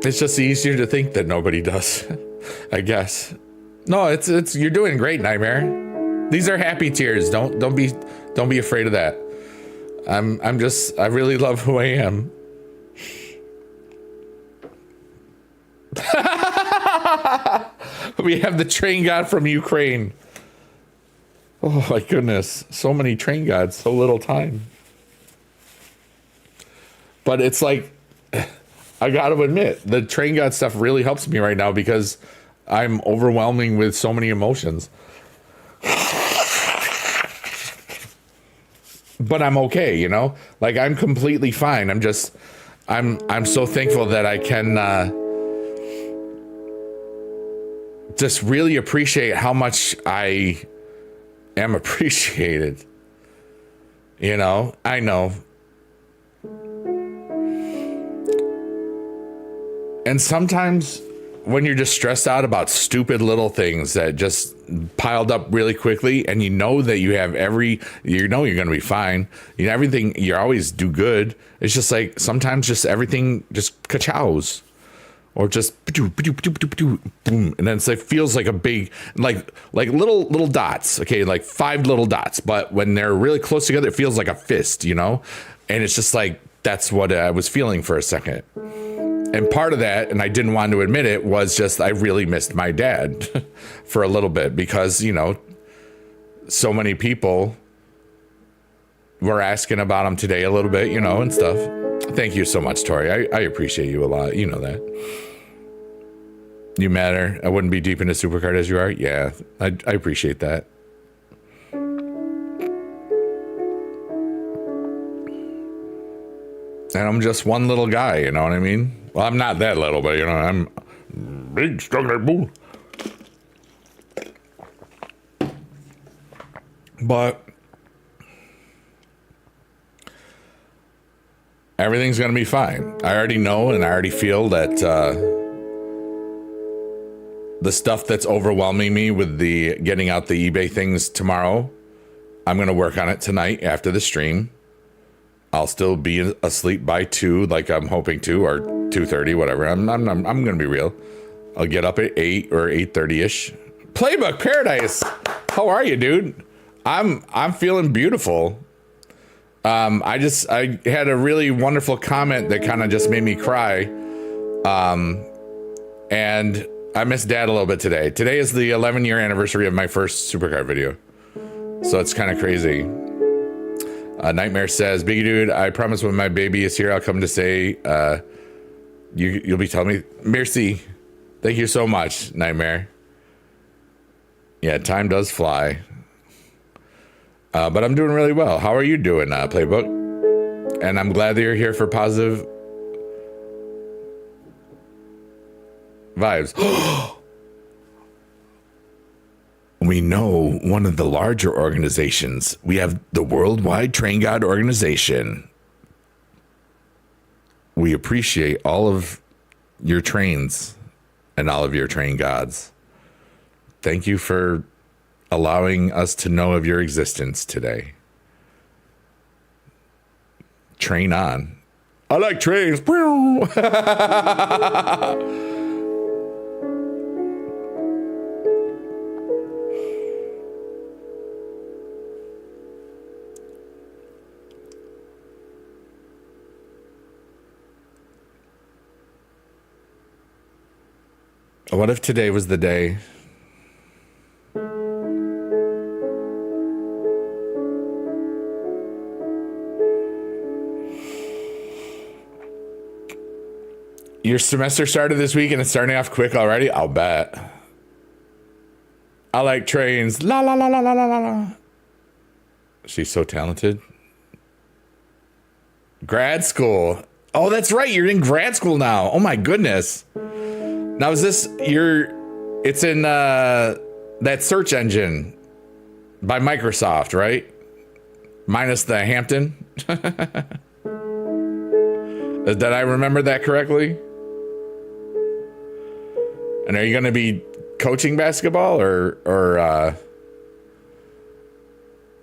It's just easier to think that nobody does, I guess. No, it's you're doing great, Nightmare. These are happy tears. Don't be afraid of that. I really love who I am. We have the train god from Ukraine. Oh my goodness. So many train gods, so little time. But it's like, I got to admit, the train god stuff really helps me right now because I'm overwhelming with so many emotions. But I'm okay, you know? Like, I'm completely fine. I'm so thankful that I can just really appreciate how much I am appreciated. You know, I know. And sometimes when you're just stressed out about stupid little things that just piled up really quickly, and you know that you have you're going to be fine. You know, everything, you always do good. It's just like sometimes just everything just ka-chows. Or just boom, and then it's like feels like a big like little dots, okay, like 5 little dots, but when they're really close together, it feels like a fist, you know. And it's just like that's what I was feeling for a second. And part of that, and I didn't want to admit it, was just I really missed my dad for a little bit because, you know, so many people were asking about him today a little bit, you know, and stuff. Thank you so much, Tori. I appreciate you a lot. You know that. You matter. I wouldn't be deep into Supercard as you are. Yeah, I appreciate that. And I'm just one little guy, you know what I mean? Well, I'm not that little, but, you know, I'm big, strong like bull. But everything's going to be fine. I already know and I already feel that the stuff that's overwhelming me with the getting out the eBay things tomorrow, I'm going to work on it tonight after the stream. I'll still be asleep by 2 like I'm hoping to, or 2:30, whatever. I'm going to be real. I'll get up at 8 or 8:30ish. Playbook Paradise. How are you, dude? I'm feeling beautiful. I had a really wonderful comment that kind of just made me cry. And I miss Dad a little bit today. Today is the 11-year anniversary of my first Supercard video. So it's kind of crazy. Nightmare says, Biggie Dude, I promise when my baby is here, I'll come to say, you'll be telling me, merci. Thank you so much, Nightmare. Yeah, time does fly. But I'm doing really well. How are you doing, Playbook? And I'm glad that you're here for positive vibes. We know one of the larger organizations. We have the Worldwide Train God Organization. We appreciate all of your trains and all of your train gods. Thank you for allowing us to know of your existence today. Train on. I like trains. What if today was the day your semester started this week and it's starting off quick already? I'll bet. I like trains. La la la la la la la. She's so talented. Grad school. Oh, that's right. You're in grad school now. Oh my goodness. Now is this it's in that search engine by Microsoft, right? Minus the Hampton. Did I remember that correctly? And are you going to be coaching basketball or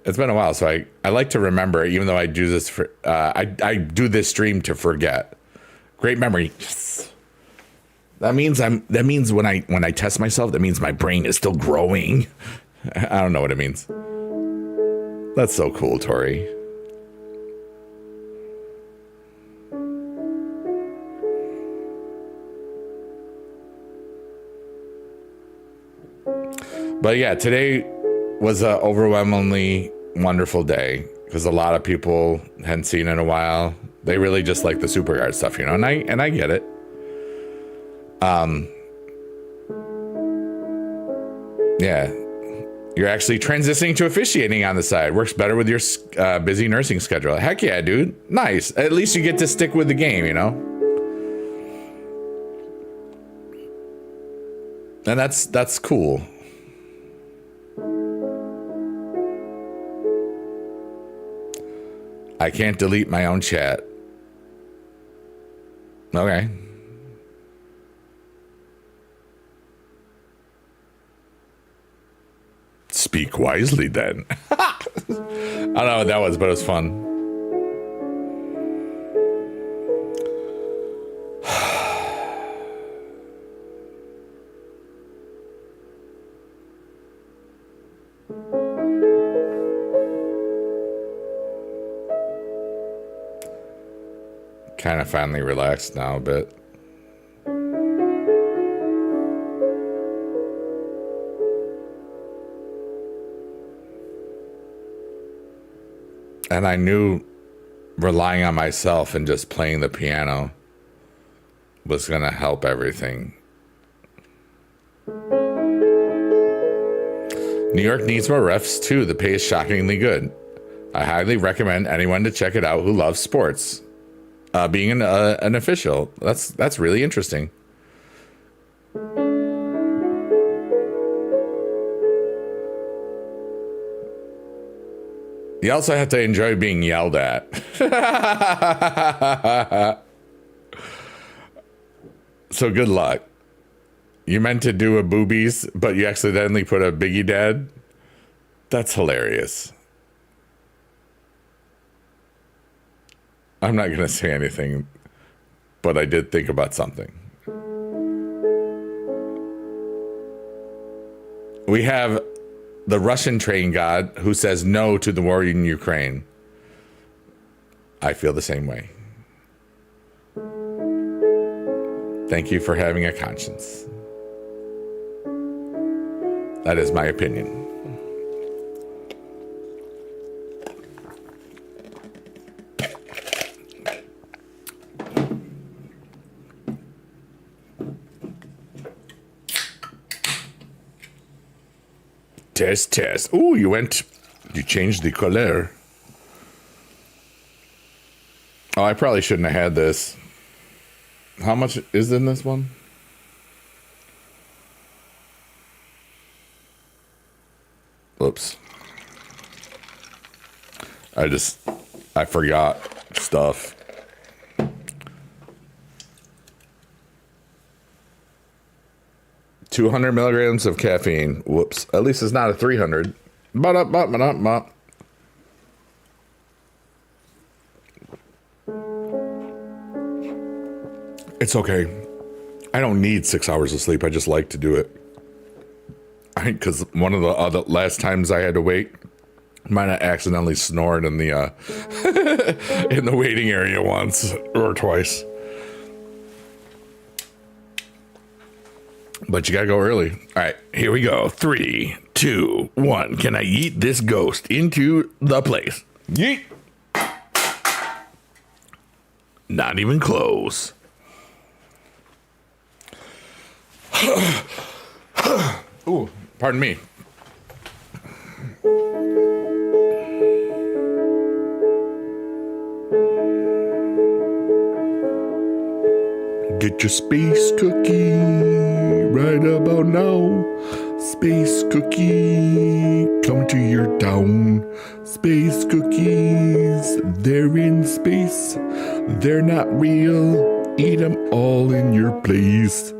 it's been a while, so I like to remember, even though I do this for I do this stream to forget. Great memory. Yes. That means when I test myself, that means my brain is still growing. I don't know what it means. That's so cool, Tori. But yeah, today was an overwhelmingly wonderful day because a lot of people hadn't seen it in a while. They really just like the SuperGuard stuff, and I get it. Yeah, you're actually transitioning to officiating on the side. Works better with your busy nursing schedule. Heck yeah, dude. Nice. At least you get to stick with the game, And that's cool. I can't delete my own chat. Okay. Speak wisely, then. I don't know what that was, but it was fun. Kind of finally relaxed now a bit. And I knew relying on myself and just playing the piano was going to help everything. New York needs more refs too. The pay is shockingly good. I highly recommend anyone to check it out who loves sports. Being an official, that's really interesting. You also have to enjoy being yelled at. So good luck. You meant to do a boobies, but you accidentally put a Biggie Dad? That's hilarious. I'm not going to say anything, but I did think about something. We have the Russian train god who says no to the war in Ukraine. I feel the same way. Thank you for having a conscience. That is my opinion. Test, test. Ooh, you changed the color. Oh, I probably shouldn't have had this. How much is in this one? Oops. I forgot stuff. $200 milligrams of caffeine. Whoops. At least it's not a 300. It's okay. I don't need 6 hours of sleep. I just like to do it. Because one of the other last times I had to wait, might have accidentally snored in the in the waiting area once or twice. But you gotta go early. All right, here we go. 3, 2, 1. Can I yeet this ghost into the place? Yeet. Not even close. Ooh, pardon me. Get your space cookie right about now. Space cookie coming to your town. Space cookies, they're in space. They're not real. Eat them all in your place.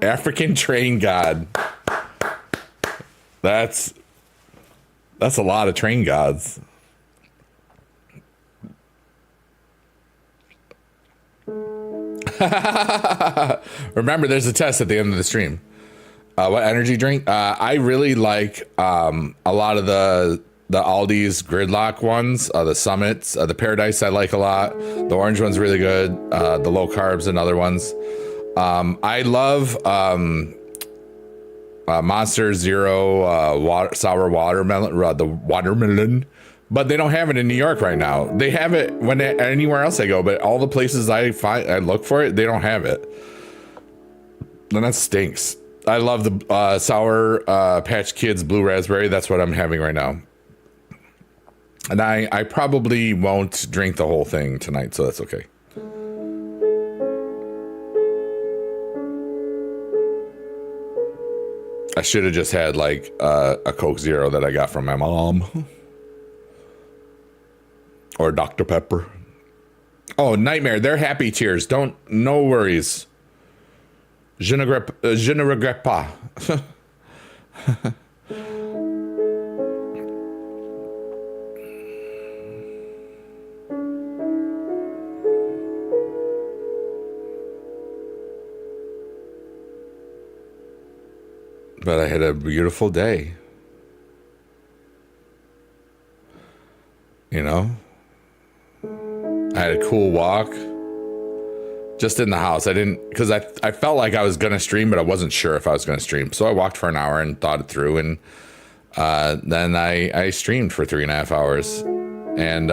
African train god. That's a lot of train gods. Remember, there's a test at the end of the stream. What energy drink? I really like a lot of the Aldi's Gridlock ones, the Summits, the Paradise I like a lot. The orange one's really good. The low carbs and other ones. I love Monster Zero sour watermelon, the watermelon. But they don't have it in New York right now. They have it anywhere else I go, but all the places I look for it, they don't have it. And that stinks. I love the Sour Patch Kids Blue Raspberry. That's what I'm having right now. And I probably won't drink the whole thing tonight, so that's okay. I should have just had like a Coke Zero that I got from my mom. Or Dr. Pepper. Oh, Nightmare. They're happy tears. No worries. Je ne regrette pas. But I had a beautiful day. You know? I had a cool walk just in the house. I didn't, because I felt like I was going to stream, but I wasn't sure if I was going to stream. So I walked for an hour and thought it through. And then I streamed for 3.5 hours. And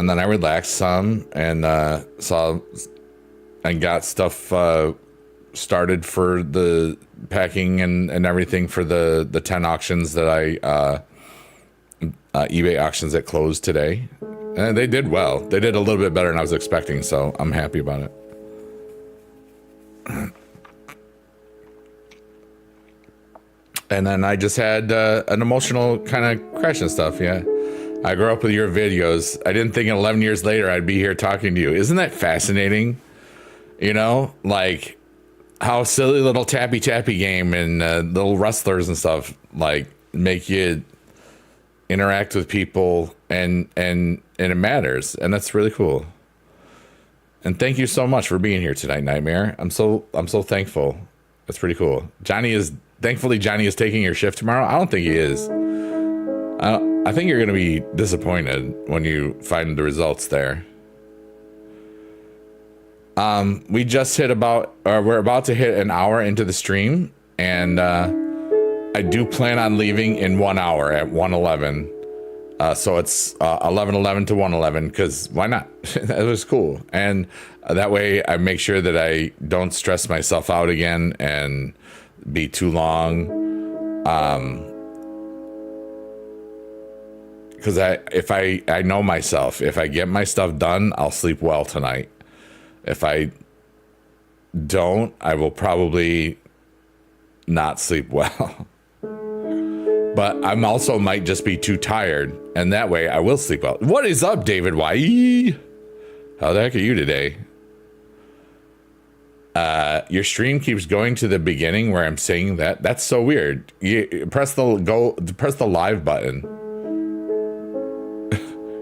then I relaxed some and saw and got stuff started for the packing and everything for the 10 auctions that I eBay auctions that closed today, and they did well. They did a little bit better than I was expecting, so I'm happy about it. And then I just had an emotional kind of crash and stuff. Yeah, I grew up with your videos. I didn't think 11 years later I'd be here talking to you. Isn't that fascinating? You know, like how silly little tappy game and little wrestlers and stuff like make you interact with people and it matters, and that's really cool. And thank you so much for being here tonight, Nightmare. I'm so thankful. That's pretty cool. Thankfully Johnny is taking your shift tomorrow. I don't think he is. I think you're gonna be disappointed when you find the results there. We just we're about to hit an hour into the stream, and I do plan on leaving in 1 hour at 1:11. So it's 11:11 to 1:11, because why not? That was cool. And that way I make sure that I don't stress myself out again and be too long. Because I know myself, if I get my stuff done, I'll sleep well tonight. If I don't, I will probably not sleep well. But I'm also might just be too tired, and that way I will sleep well. What is up, David Y? How the heck are you today? Your stream keeps going to the beginning where I'm saying that. That's so weird. You press the live button.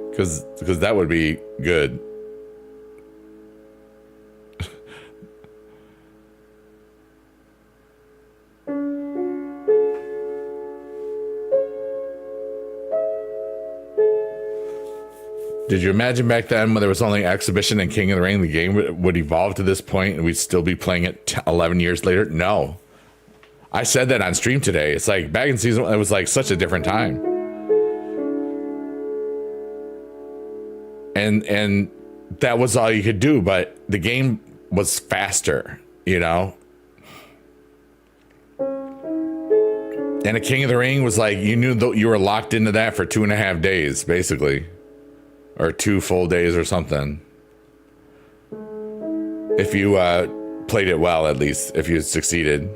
Because that would be good. Did you imagine back then when there was only Exhibition and King of the Ring, the game would evolve to this point and we'd still be playing it 11 years later? No. I said that on stream today. It's like back in season, it was like such a different time. And that was all you could do, but the game was faster, you know? And a King of the Ring was like, you knew that you were locked into that for 2.5 days, basically. Or 2 full days or something. If you played it well, at least, if you succeeded.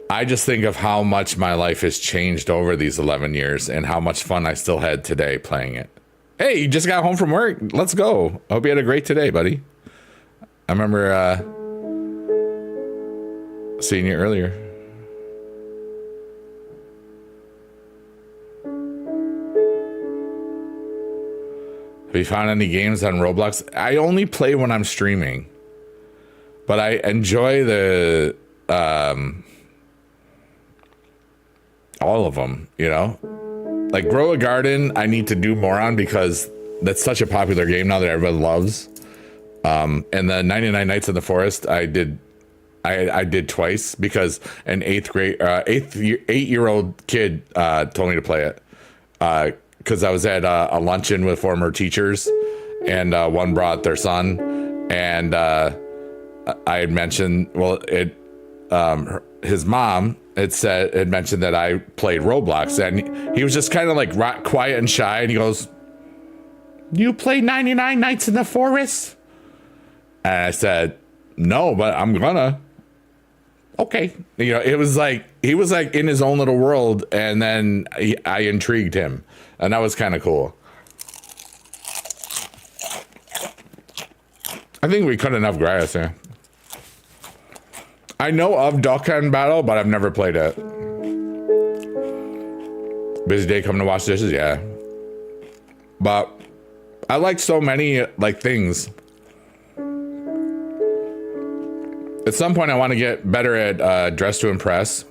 I just think of how much my life has changed over these 11 years and how much fun I still had today playing it. Hey, you just got home from work. Let's go. I hope you had a great today, buddy. I remember seeing you earlier. Have you found any games on Roblox? I only play when I'm streaming. But I enjoy the... all of them, you know? Like Grow a Garden, I need to do more on because that's such a popular game now that everybody loves. And the 99 Nights in the Forest, I did twice because an 8-year-old kid told me to play it. Because I was at a luncheon with former teachers, and one brought their son, and I had mentioned, well, his mom had mentioned that I played Roblox, and he was just kind of like quiet and shy, and he goes, "You play 99 Nights in the Forest?" And I said, "No, but I'm gonna." Okay, you know, it was like he was like in his own little world, and then I intrigued him, and that was kind of cool. I think we cut enough grass here. I know of Duck Hunt Battle, but I've never played it. Busy day coming to wash dishes, yeah. But I like so many like things. At some point, I want to get better at Dress to Impress.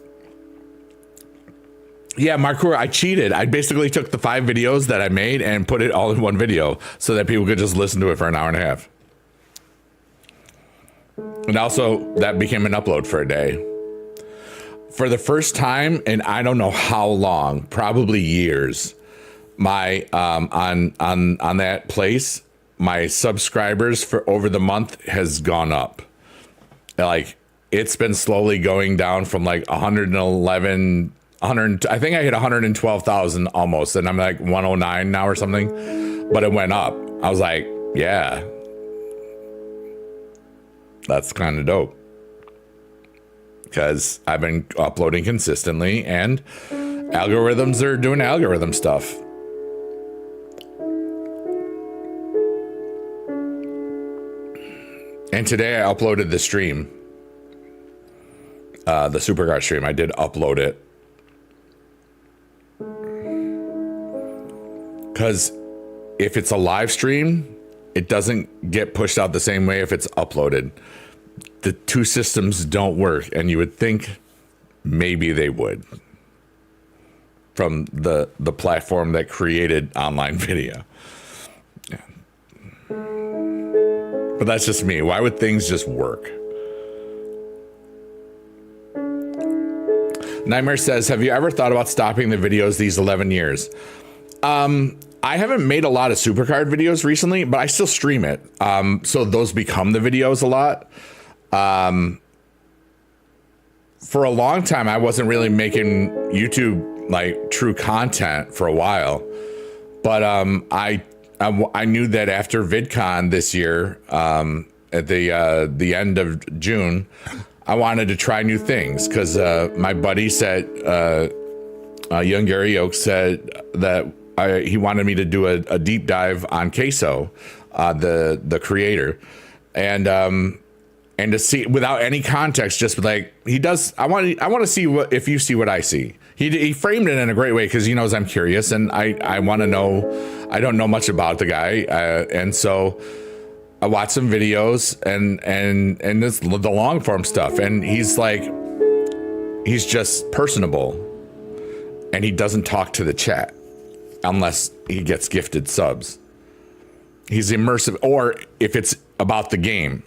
Yeah, Marcour, I cheated. I basically took the 5 videos that I made and put it all in one video so that people could just listen to it for an hour and a half. And also, that became an upload for a day. For the first time, and I don't know how long, probably years, my on that place, my subscribers for over the month has gone up. Like, it's been slowly going down from like 111, 100. I think I hit 112,000 almost, and I'm like 109 now or something. But it went up. I was like, yeah. That's kind of dope because I've been uploading consistently and algorithms are doing algorithm stuff. And today I uploaded the stream, the Supercard stream. I did upload it because if it's a live stream, it doesn't get pushed out the same way if it's uploaded. The two systems don't work, and you would think maybe they would from the platform that created online video. Yeah. But that's just me. Why would things just work? Nightmare says, have you ever thought about stopping the videos these 11 years? I haven't made a lot of Supercard videos recently, but I still stream it. So those become the videos a lot. For a long time, I wasn't really making YouTube like true content for a while, but I knew that after VidCon this year, at the end of June, I wanted to try new things because my buddy said, young Gary Oaks said that he wanted me to do a deep dive on Queso, the creator, and to see without any context, just like he does. I want to see if you see what I see. He framed it in a great way because he knows I'm curious and I want to know. I don't know much about the guy, and so I watched some videos and this the long form stuff, and he's just personable, and he doesn't talk to the chat unless he gets gifted subs. He's immersive, or if it's about the game.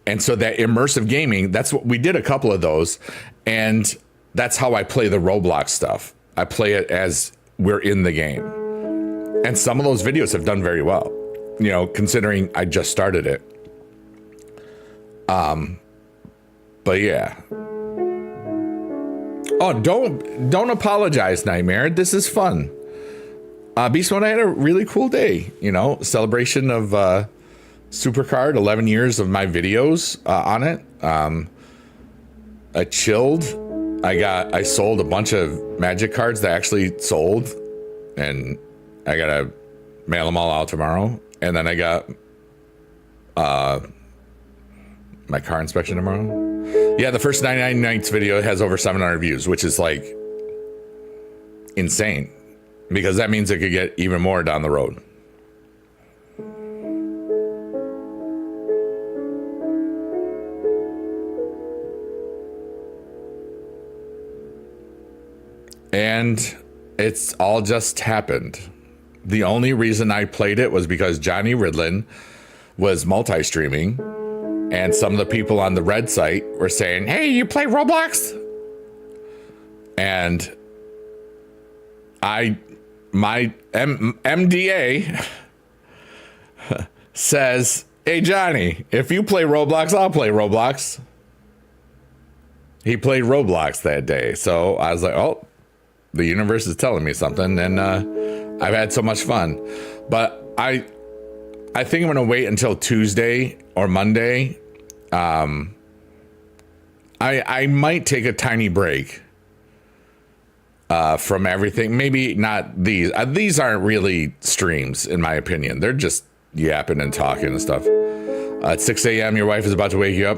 And so that immersive gaming, that's what we did, a couple of those. And that's how I play the Roblox stuff. I play it as we're in the game. And some of those videos have done very well, you know, considering I just started it. But yeah. Oh, don't apologize, Nightmare. This is fun. Beast Mode, I had a really cool day, you know, celebration of Supercard, 11 years of my videos on it. I chilled. I sold a bunch of Magic cards that actually sold, and I gotta mail them all out tomorrow. And then I got my car inspection tomorrow. Yeah, the first 99 Nights video has over 700 views, which is like insane, because that means it could get even more down the road. And it's all just happened. The only reason I played it was because Johnny Ridlin was multi-streaming, and some of the people on the Red site were saying, "Hey, you play Roblox?" And my MDA says, "Hey, Johnny, if you play Roblox, I'll play Roblox." He played Roblox that day. So I was like, oh, the universe is telling me something, and I've had so much fun. But I think I'm gonna wait until Tuesday or Monday. I might take a tiny break from everything. Maybe not these. These aren't really streams, in my opinion. They're just yapping and talking and stuff. At 6 a.m., your wife is about to wake you up.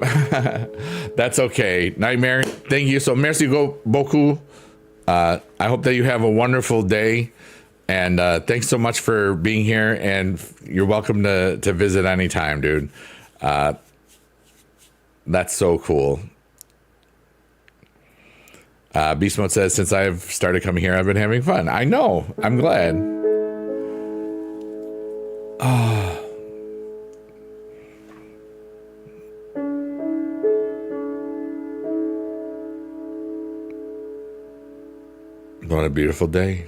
That's okay. Nightmare, thank you. So merci beaucoup. I hope that you have a wonderful day, and thanks so much for being here, and you're welcome to visit anytime, dude. That's so cool. Beast Mode says, since I've started coming here, I've been having fun. I know. I'm glad. Oh. What a beautiful day.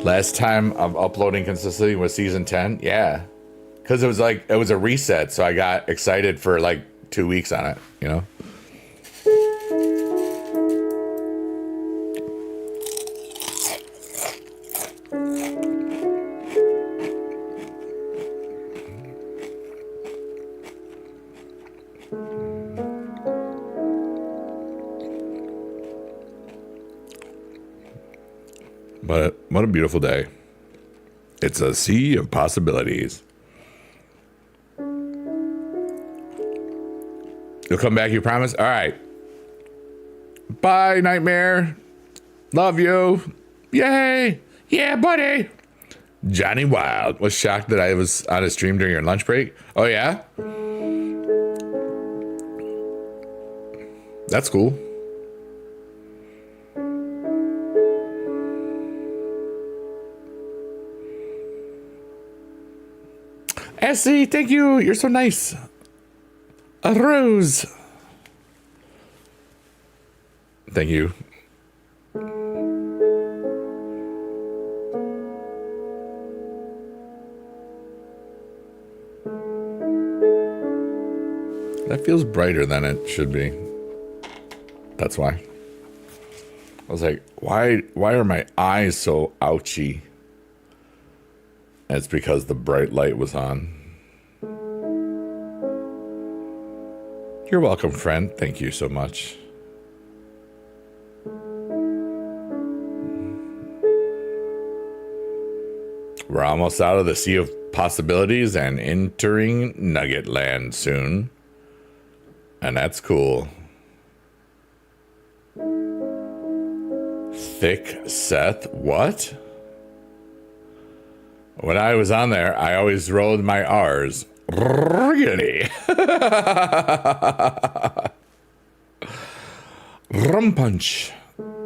Last time of uploading consistently was season 10. Yeah. Because it was a reset. So I got excited for like 2 weeks on it, you know? But what a beautiful day. It's a sea of possibilities. You'll come back, you promise? All right. Bye, Nightmare. Love you. Yay. Yeah, buddy. Johnny Wild was shocked that I was on a stream during your lunch break. Oh, yeah? That's cool. Ashley, thank you. You're so nice. A rose. Thank you. That feels brighter than it should be. That's why. I was like, why are my eyes so ouchy? And it's because the bright light was on. You're welcome, friend. Thank you so much. We're almost out of the sea of possibilities and entering Nugget Land soon. And that's cool. Thick Seth, what? When I was on there, I always rolled my R's. Riggedy. Rum punch.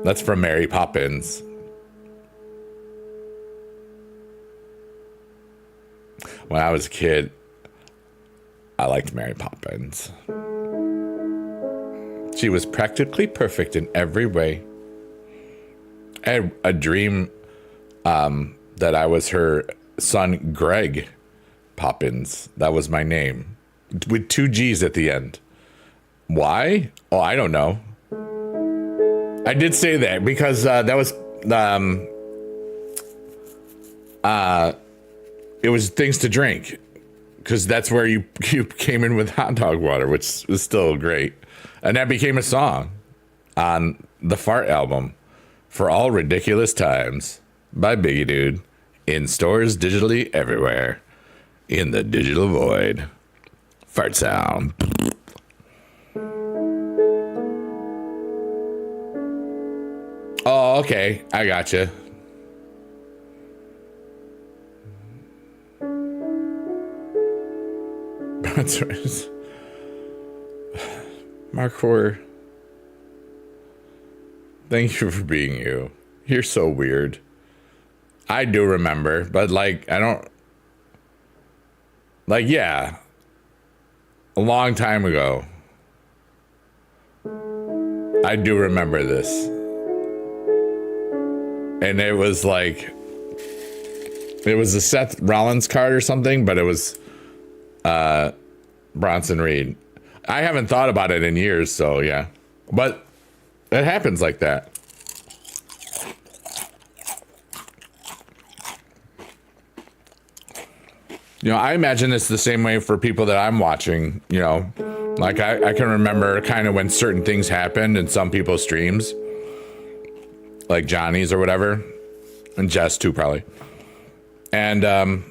That's from Mary Poppins. When I was a kid, I liked Mary Poppins. She was practically perfect in every way. I had a dream that I was her son, Greg Poppins. That was my name. With 2 G's at the end. Why? Oh, I don't know. I did say that because that was... it was things to drink. Because that's where you came in with hot dog water, which was still great. And that became a song on the Fart album, For All Ridiculous Times, by Biggie Dude, in stores digitally everywhere, in the digital void. Fart sound. Oh, okay, I gotcha. That's right. Mark 4. Thank you for being you. You're so weird. I do remember, but like, I don't... Like, yeah. A long time ago. I do remember this. And it was like... It was a Seth Rollins card or something, but it was... Bronson Reed. I haven't thought about it in years, so yeah. But it happens like that. You know, I imagine it's the same way for people that I'm watching, you know. Like, I can remember kind of when certain things happened in some people's streams. Like Johnny's or whatever. And Jess, too, probably. And,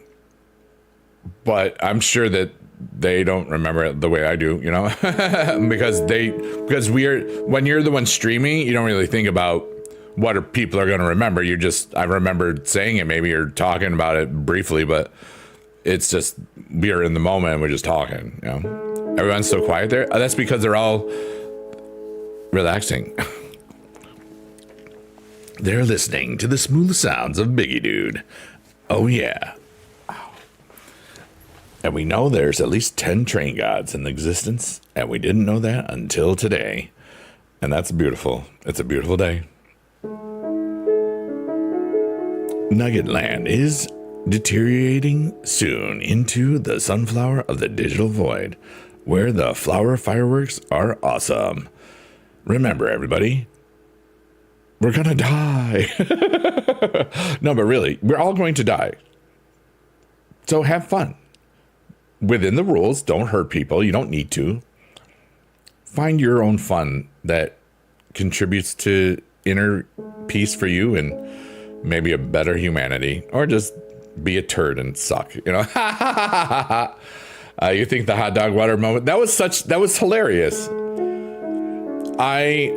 but I'm sure that they don't remember it the way I do, you know, because when you're the one streaming, you don't really think about what people are going to remember. I remember saying it, maybe you're talking about it briefly, but it's just, we're in the moment and we're just talking, you know, everyone's so quiet there. That's because they're all relaxing. They're listening to the smooth sounds of Biggie Dude. Oh yeah. And we know there's at least 10 train gods in existence, and we didn't know that until today. And that's beautiful. It's a beautiful day. Nugget Land is deteriorating soon into the sunflower of the digital void, where the flower fireworks are awesome. Remember, everybody, we're gonna die. No, but really, we're all going to die. So have fun. Within the rules, don't hurt people. You don't need to. Find your own fun that contributes to inner peace for you and maybe a better humanity. Or just be a turd and suck, you know? You think the hot dog water moment, that was hilarious. I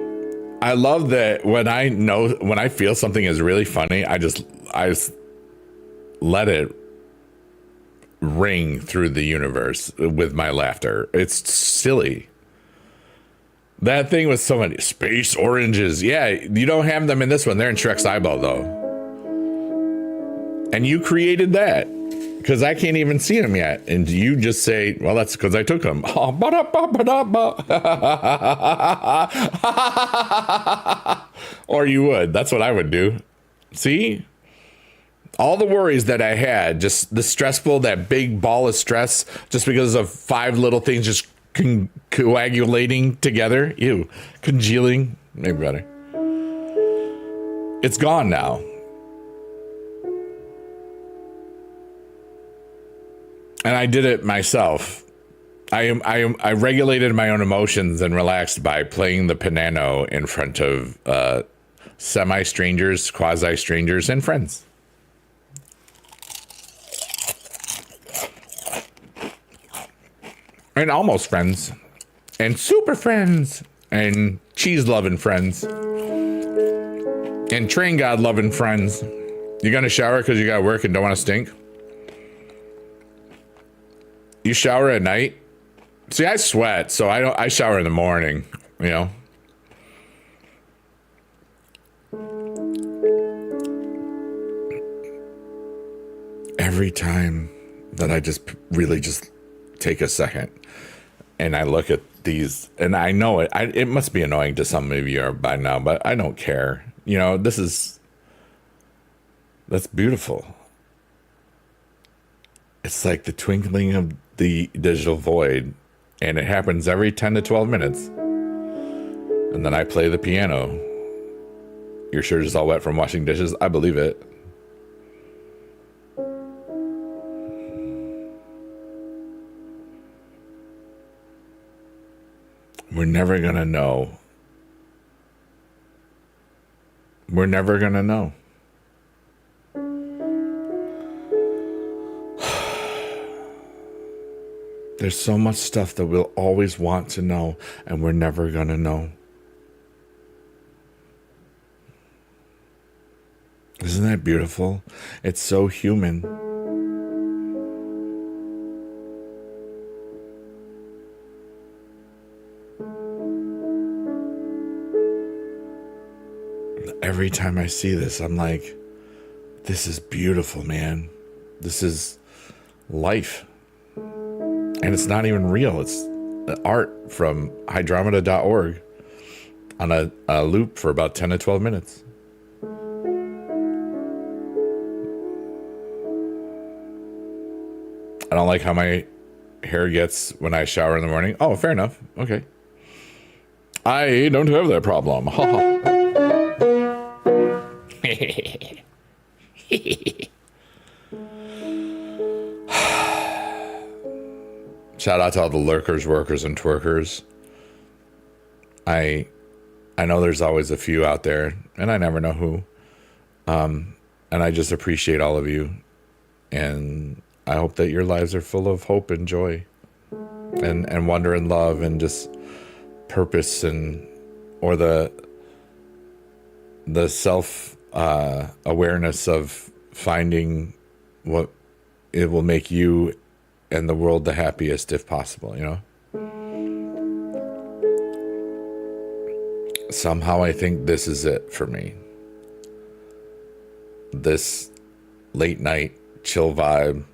love that when I feel something is really funny, I just let it ring through the universe with my laughter. It's silly. That thing was so many space oranges. Yeah, you don't have them in this one. They're in Shrek's eyeball though. And you created that. Because I can't even see them yet. And you just say, well, that's because I took them. Oh, or you would. That's what I would do. See? All the worries that I had, just the stressful, that big ball of stress, just because of 5 little things just coagulating together. Ew. Congealing. Maybe better. It's gone now. And I did it myself. I regulated my own emotions and relaxed by playing the piano in front of semi-strangers, quasi-strangers, and friends. And almost friends. And super friends. And cheese-loving friends. And train god-loving friends. You gonna shower because you gotta work and don't want to stink? You shower at night? See, I sweat, so I shower in the morning, you know. Every time that I just really just take a second and I look at these, and I know it must be annoying to some of you by now, but I don't care. You know, that's beautiful. It's like the twinkling of the digital void, and it happens every 10 to 12 minutes. And then I play the piano. Your shirt is all wet from washing dishes. I believe it. We're never gonna know. We're never gonna know. There's so much stuff that we'll always want to know, and we're never going to know. Isn't that beautiful? It's so human. Every time I see this, I'm like, this is beautiful, man. This is life. And it's not even real. It's art from hydromeda.org on a loop for about 10 to 12 minutes. I don't like how my hair gets when I shower in the morning. Oh, fair enough. Okay. I don't have that problem. Shout out to all the lurkers, workers, and twerkers. I know there's always a few out there, and I never know who. And I just appreciate all of you. And I hope that your lives are full of hope and joy and wonder and love and just purpose or the self awareness of finding what it will make you and the world the happiest if possible, you know? Somehow I think this is it for me. This late night chill vibe.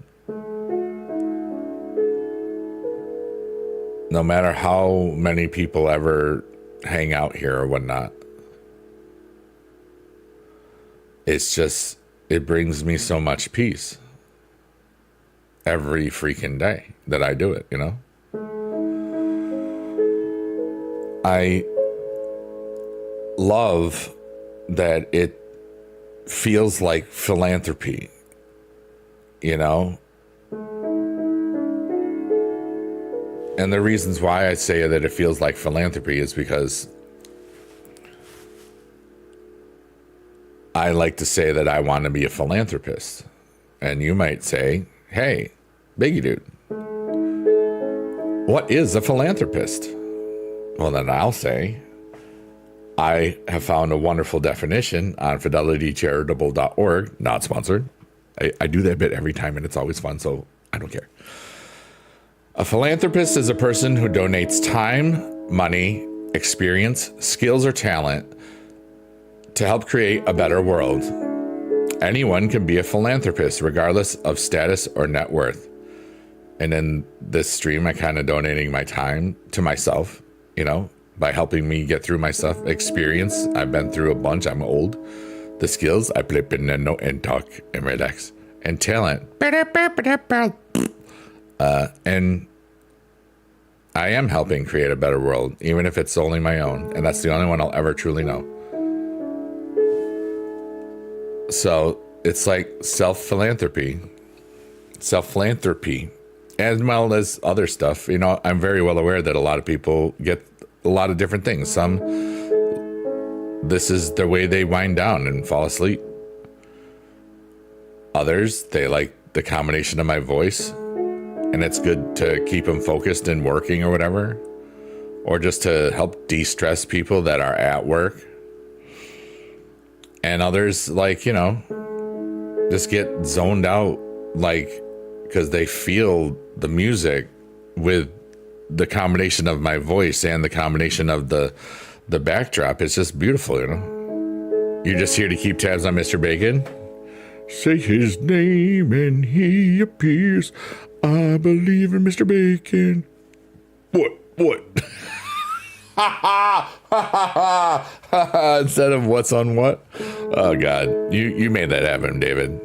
No matter how many people ever hang out here or whatnot, it's just, it brings me so much peace every freaking day that I do it, you know? I love that it feels like philanthropy, you know? And the reasons why I say that it feels like philanthropy is because I like to say that I want to be a philanthropist. And you might say, hey, Biggie Dude, what is a philanthropist? Well, then I'll say, I have found a wonderful definition on fidelitycharitable.org, not sponsored. I do that bit every time and it's always fun, so I don't care. A philanthropist is a person who donates time, money, experience, skills, or talent to help create a better world. anyone can be a philanthropist, regardless of status or net worth. And in this stream, I kind of donating my time to myself, by helping me get through my stuff. Experience, I've been through a bunch. I'm old. The skills, I play piano and talk and relax. And talent. And I am helping create a better world, even if it's only my own. And that's the only one I'll ever truly know. So it's like self-philanthropy, as well as other stuff. I'm very well aware that a lot of people get a lot of different things. Some, this is the way they wind down and fall asleep. Others, they like the combination of my voice, and it's good to keep them focused and working or whatever, or just to help de-stress people that are at work. And others, just get zoned out, because they feel the music with the combination of my voice and the combination of the backdrop. It's just beautiful, You're just here to keep tabs on Mr. Bacon? Say his name and he appears. I believe in Mr. Bacon. What? Instead of what's on what? Oh, God. You made that happen, David.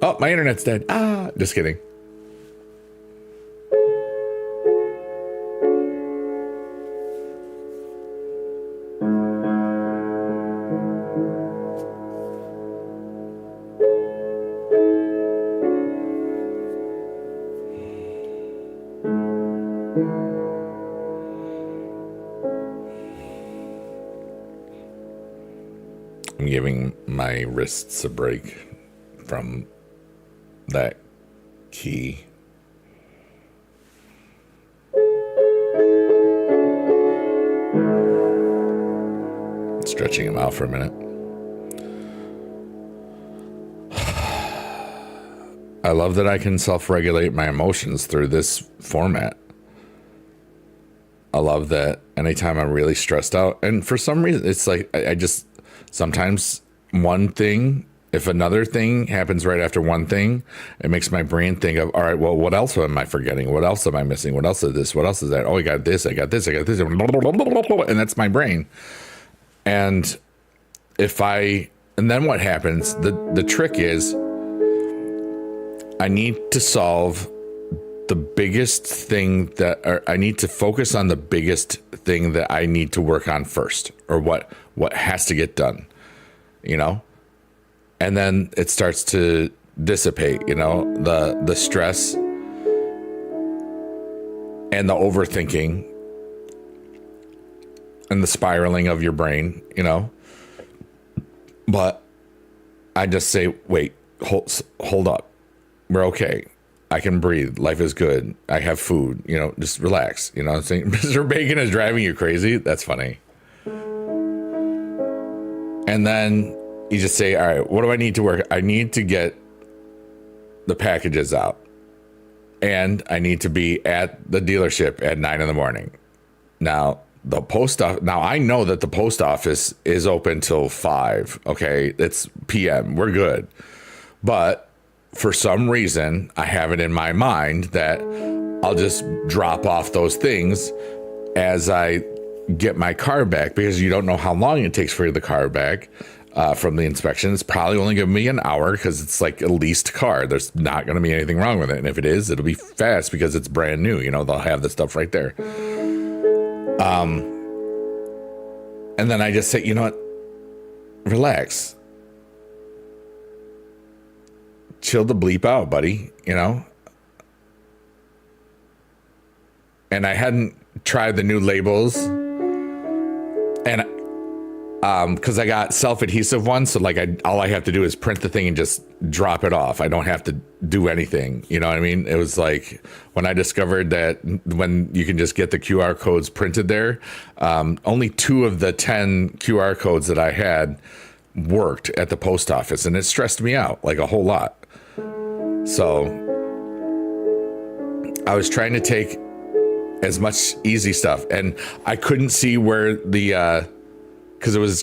Oh, my internet's dead. Just kidding. I'm giving my wrists a break from that key. Stretching them out for a minute. I love that I can self-regulate my emotions through this format. I love that anytime I'm really stressed out, and for some reason, it's like I just sometimes one thing, if another thing happens right after one thing, it makes my brain think of, all right, well, what else am I forgetting? What else am I missing? What else is this? What else is that? Oh, I got this. And that's my brain. And then what happens? The trick is I need to solve the biggest thing I need to focus on the biggest thing that I need to work on first, or what has to get done, and then it starts to dissipate, the stress and the overthinking and the spiraling of your brain, but I just say, wait, hold up. We're okay. I can breathe. Life is good. I have food, just relax. What I'm saying? Mr. Bacon is driving you crazy. That's funny. And then you just say, all right, what do I need to work? I need to get the packages out, and I need to be at the dealership at 9 a.m. Now, the post office. Now I know that the post office is open till 5. Okay. It's PM. We're good. But for some reason, I have it in my mind that I'll just drop off those things as I get my car back, because you don't know how long it takes for the car back from the inspection. It's probably only giving me an hour because it's like a leased car. There's not going to be anything wrong with it. And if it is, it'll be fast because it's brand new. They'll have the stuff right there. And then I just say, you know what? Relax. Chill the bleep out, buddy, And I hadn't tried the new labels, and because I got self-adhesive ones, so all I have to do is print the thing and just drop it off. I don't have to do anything. You know what I mean? It was like when I discovered that when you can just get the QR codes printed there, only 2 of the 10 QR codes that I had worked at the post office, and it stressed me out like a whole lot. So I was trying to take as much easy stuff, and I couldn't see where the because it was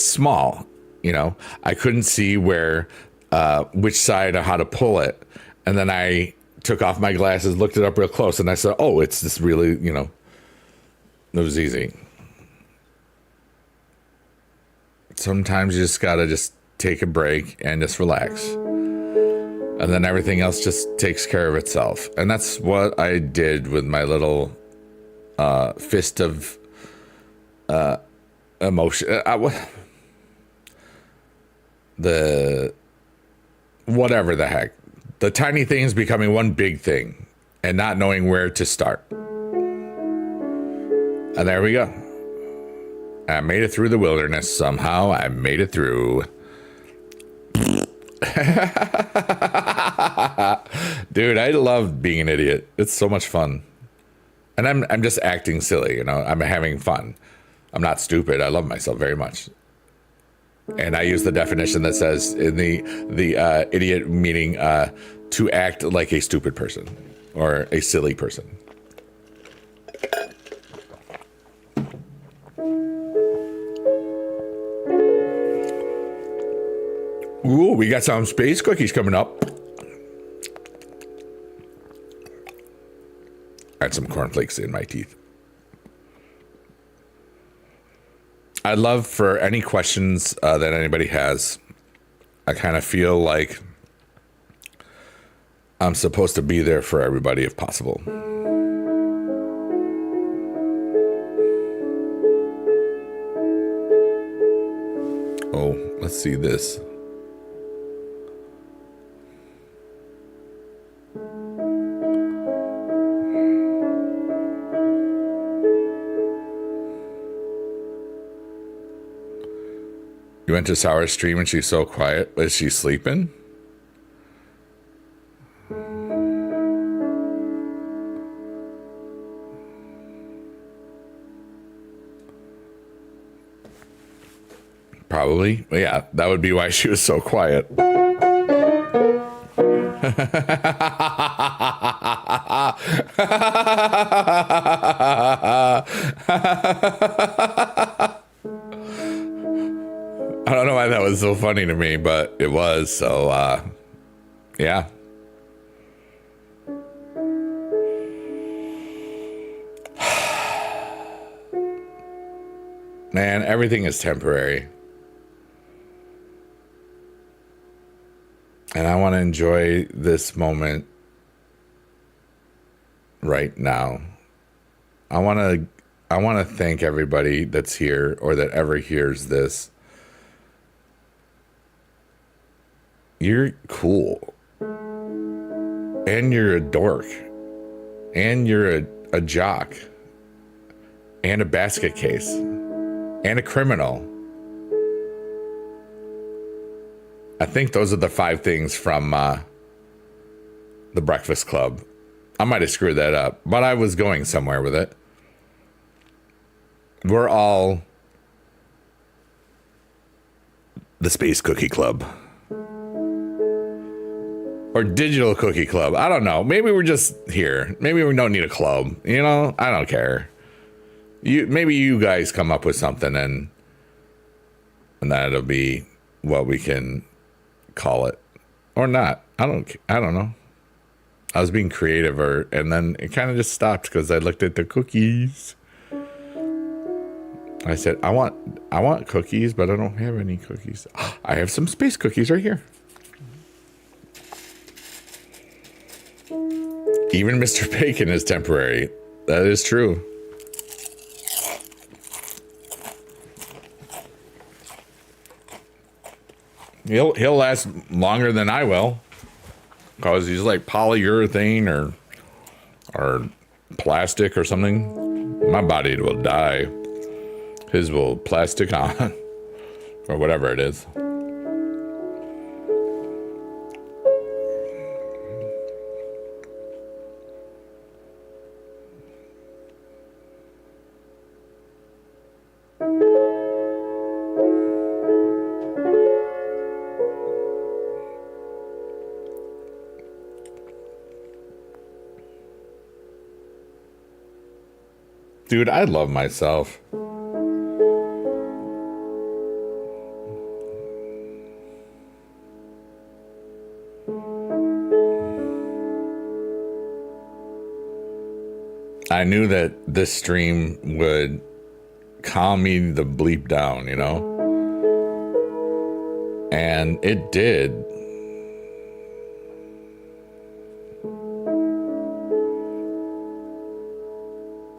small, You know, I couldn't see which side or how to pull it. And then I took off my glasses, looked it up real close, and I said, oh, it's this really, it was easy. Sometimes you just gotta just take a break and just relax. And then everything else just takes care of itself. And that's what I did with my little fist of emotion. Whatever the heck. The tiny things becoming one big thing and not knowing where to start. And there we go. I made it through the wilderness somehow. I made it through. Dude, I love being an idiot. It's so much fun. And I'm just acting silly, I'm having fun. I'm not stupid. I love myself very much. And I use the definition that says in the idiot meaning to act like a stupid person or a silly person. Ooh, we got some space cookies coming up. I had some cornflakes in my teeth. I'd love for any questions that anybody has. I kind of feel like I'm supposed to be there for everybody if possible. Oh, let's see this. You went to Sour's stream and she's so quiet. Is she sleeping? Probably. Yeah, that would be why she was so quiet. I don't know why that was so funny to me, but it was. So, yeah. Man, everything is temporary. And I want to enjoy this moment right now. I want to thank everybody that's here or that ever hears this. You're cool. And you're a dork. And you're a jock. And a basket case. And a criminal. I think those are the 5 things from The Breakfast Club. I might have screwed that up, but I was going somewhere with it. We're all the Space Cookie Club. Or Digital Cookie Club. I don't know. Maybe we're just here. Maybe we don't need a club. I don't care. Maybe you guys come up with something and that'll be what we can call it. Or not. I don't know. I was being creative and then it kind of just stopped because I looked at the cookies. I said, I want cookies, but I don't have any cookies. I have some space cookies right here. Even Mr. Bacon is temporary. That is true. He'll last longer than I will. Because he's like polyurethane or plastic or something. My body will die. His will plastic on. Or whatever it is. Dude, I love myself. I knew that this stream would calm me the bleep down, you know? And it did.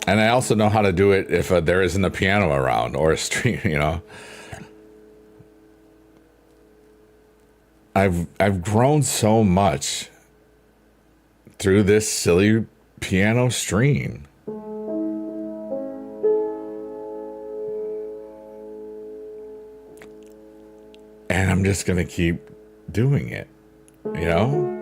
And I also know how to do it if there isn't a piano around or a stream, you know? I've grown so much through this silly piano stream. And I'm just going to keep doing it, you know?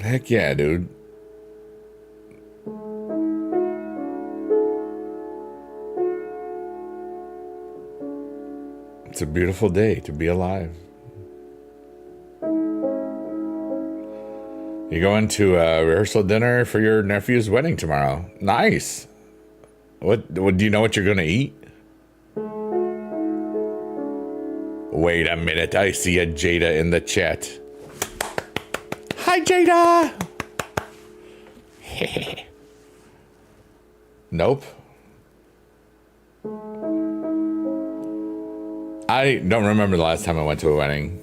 Heck yeah, dude. It's a beautiful day to be alive. You going to a rehearsal dinner for your nephew's wedding tomorrow? Nice. What do you know what you're going to eat? Wait a minute. I see a Jada in the chat. Hi, Jada. Nope. I don't remember the last time I went to a wedding.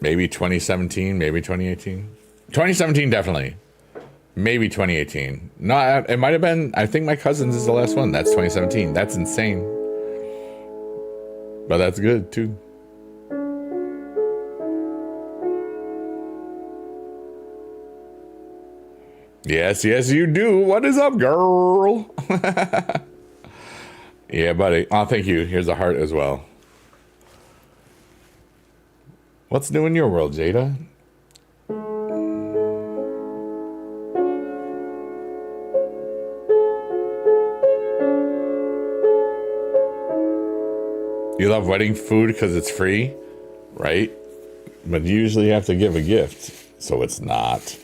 Maybe 2017, maybe 2018. 2017, definitely. Maybe 2018. No, it might have been, I think my cousin's is the last one. That's 2017. That's insane. But that's good, too. Yes, yes, you do. What is up, girl? Yeah, buddy. Oh, thank you. Here's a heart as well. What's new in your world, Jada? You love wedding food because it's free, right? But you usually have to give a gift, so it's not.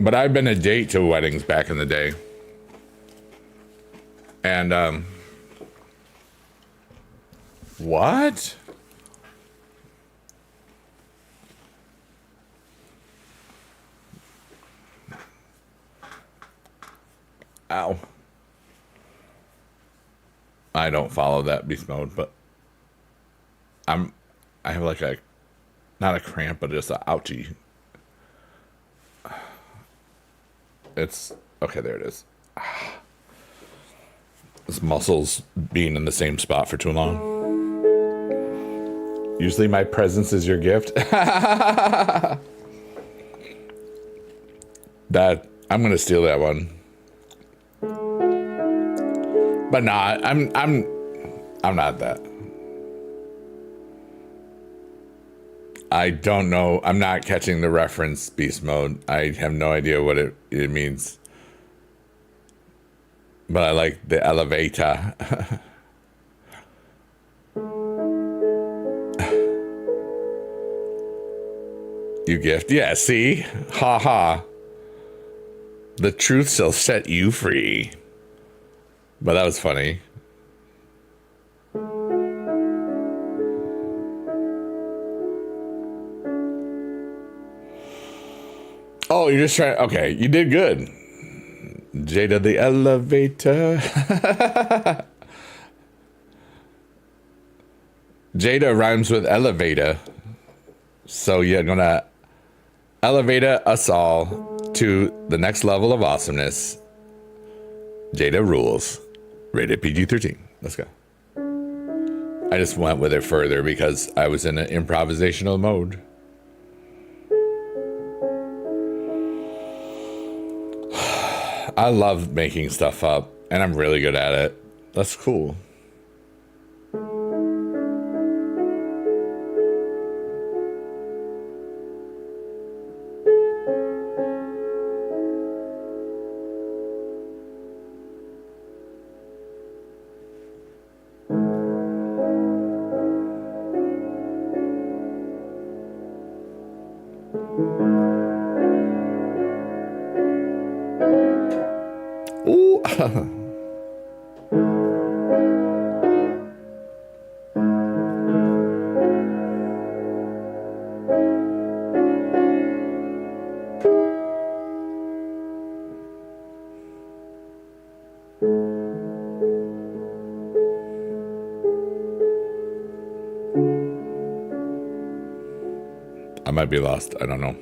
But I've been a date to weddings back in the day. And, what? Ow. I don't follow that beast mode, but I have like a, not a cramp, but just an ouchie. It's, okay, there it is. This muscles being in the same spot for too long. Usually my presence is your gift. That, I'm gonna steal that one. But nah, I'm not that. I don't know. I'm not catching the reference, beast mode. I have no idea what it means. But I like the elevator. You gift. Yeah, see? Ha ha. The truth shall set you free. But that was funny. Oh, you're just trying. Okay, you did good. Jada the elevator. Jada rhymes with elevator. So you're gonna elevate us all to the next level of awesomeness. Jada rules. Rated PG-13. Let's go. I just went with it further because I was in an improvisational mode. I love making stuff up, and I'm really good at it. That's cool. I might be lost. I don't know.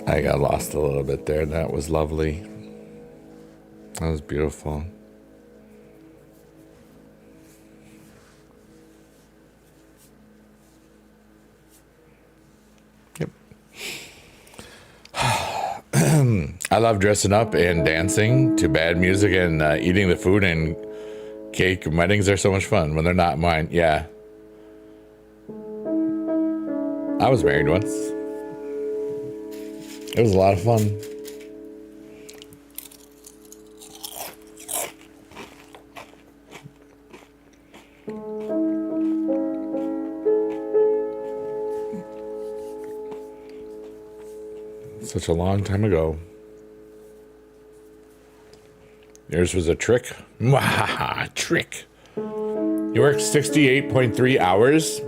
I got lost a little bit there. That was lovely. That was beautiful. Yep. I love dressing up and dancing to bad music and eating the food and cake. Weddings are so much fun when they're not mine. Yeah. I was married once. It was a lot of fun. Such a long time ago. Yours was a trick? Mwahaha, trick. You worked 68.3 hours?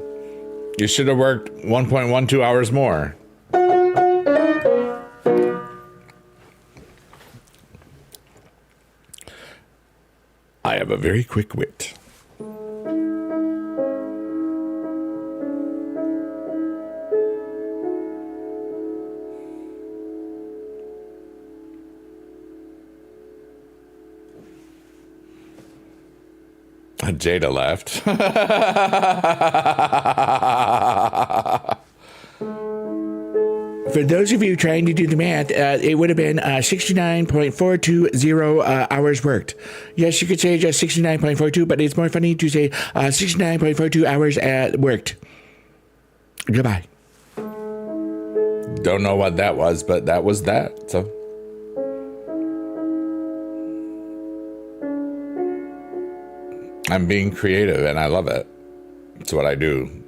You should have worked 1.12 hours more. I have a very quick wit. Jada left. For those of you trying to do the math, it would have been 69.420 hours worked. Yes, you could say just 69.42, but it's more funny to say 69.42 hours worked. Goodbye. Don't know what that was, but that was that. So. I'm being creative and I love it. It's what I do.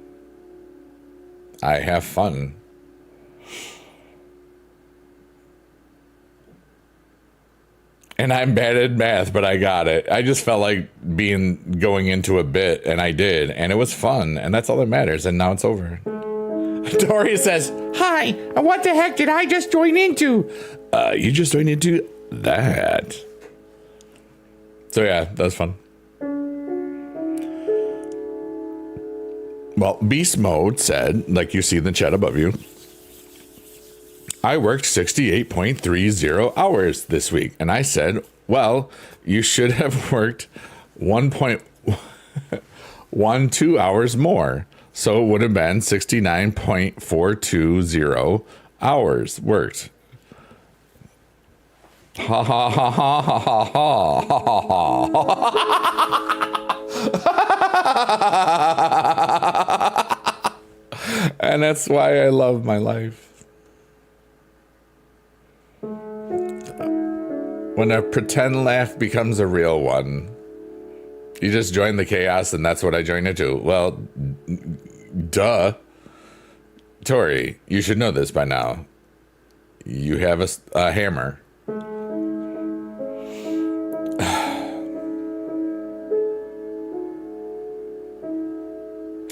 I have fun. And I'm bad at math, but I got it. I just felt like going into a bit, and I did. And it was fun, and that's all that matters. And now it's over. Tori says, "Hi, what the heck did I just join into?" You just joined into that. So yeah, that was fun. Well, Beast Mode said, like you see in the chat above you, I worked 68.30 hours this week. And I said, well, you should have worked 1.12 hours more. So it would have been 69.420 hours worked. Ha ha ha ha ha ha ha ha ha. And that's why I love my life. When a pretend laugh becomes a real one, you just join the chaos, and that's what I joined into. Well, duh. Tori, you should know this by now. You have a hammer.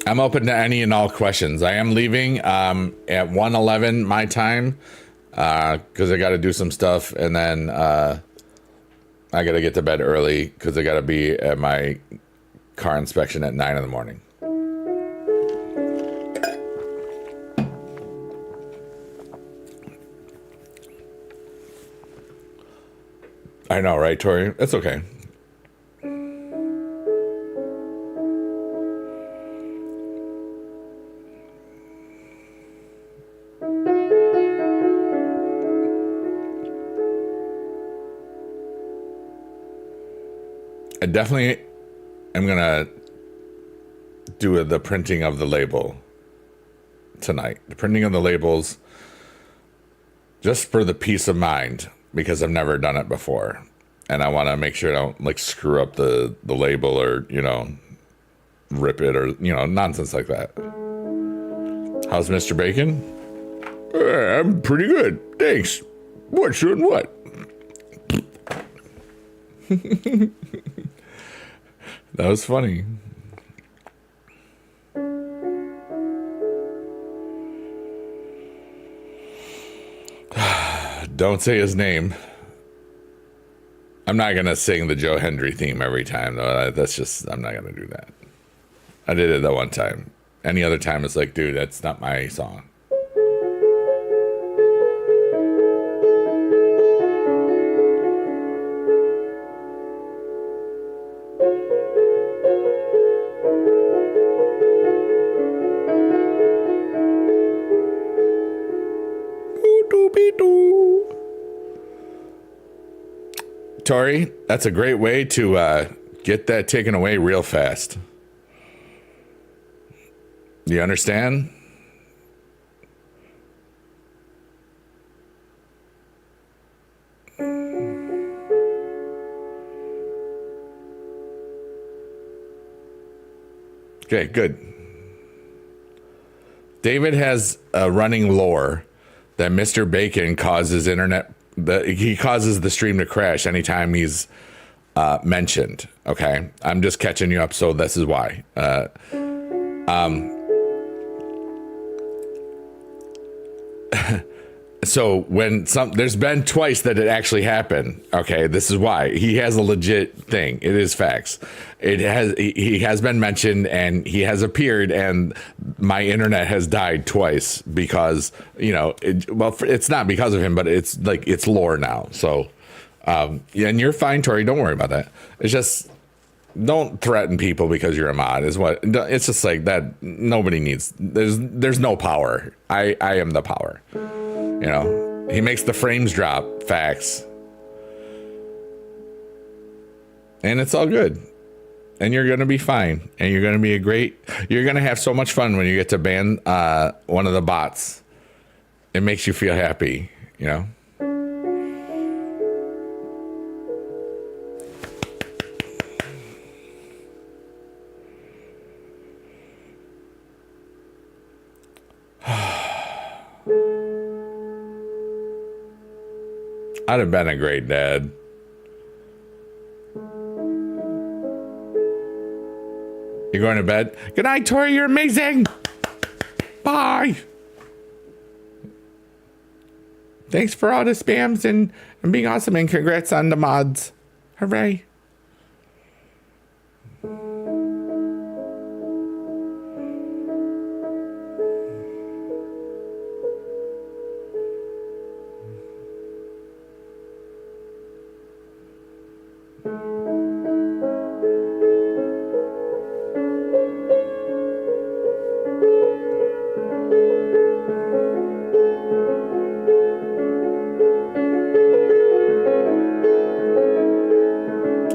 I'm open to any and all questions. I am leaving at 1:11 my time. because I got to do some stuff, and then I got to get to bed early because I got to be at my car inspection at 9 in the morning. I know, right, Tori? That's okay. I definitely am going to do the printing of the label tonight. The printing of the labels, just for the peace of mind, because I've never done it before. And I want to make sure I don't like screw up the label or, rip it or, nonsense like that. How's Mr. Bacon? I'm pretty good. Thanks. What's doing what? That was funny. Don't say his name. I'm not going to sing the Joe Hendry theme every time, though. I'm not going to do that. I did it that one time. Any other time, it's like, dude, that's not my song. Tori, that's a great way to get that taken away real fast. You understand? Okay, good. David has a running lore that Mr. Bacon causes he causes the stream to crash anytime he's mentioned. Okay, I'm just catching you up, so this is why. So when there's been twice that it actually happened. Okay, this is why. He has a legit thing. It is facts. He has been mentioned and he has appeared, and my internet has died twice because it's not because of him, but it's like it's lore now. So and you're fine, Tori. Don't worry about that. It's just don't threaten people because you're a mod. It's just like that. Nobody needs. There's no power. I am the power. He makes the frames drop. Facts. And it's all good. And you're going to be fine. And you're going to be you're going to have so much fun when you get to ban one of the bots. It makes you feel happy, I'd have been a great dad. You going to bed? Good night, Tori. You're amazing. Bye. Thanks for all the spams and being awesome, and congrats on the mods. Hooray.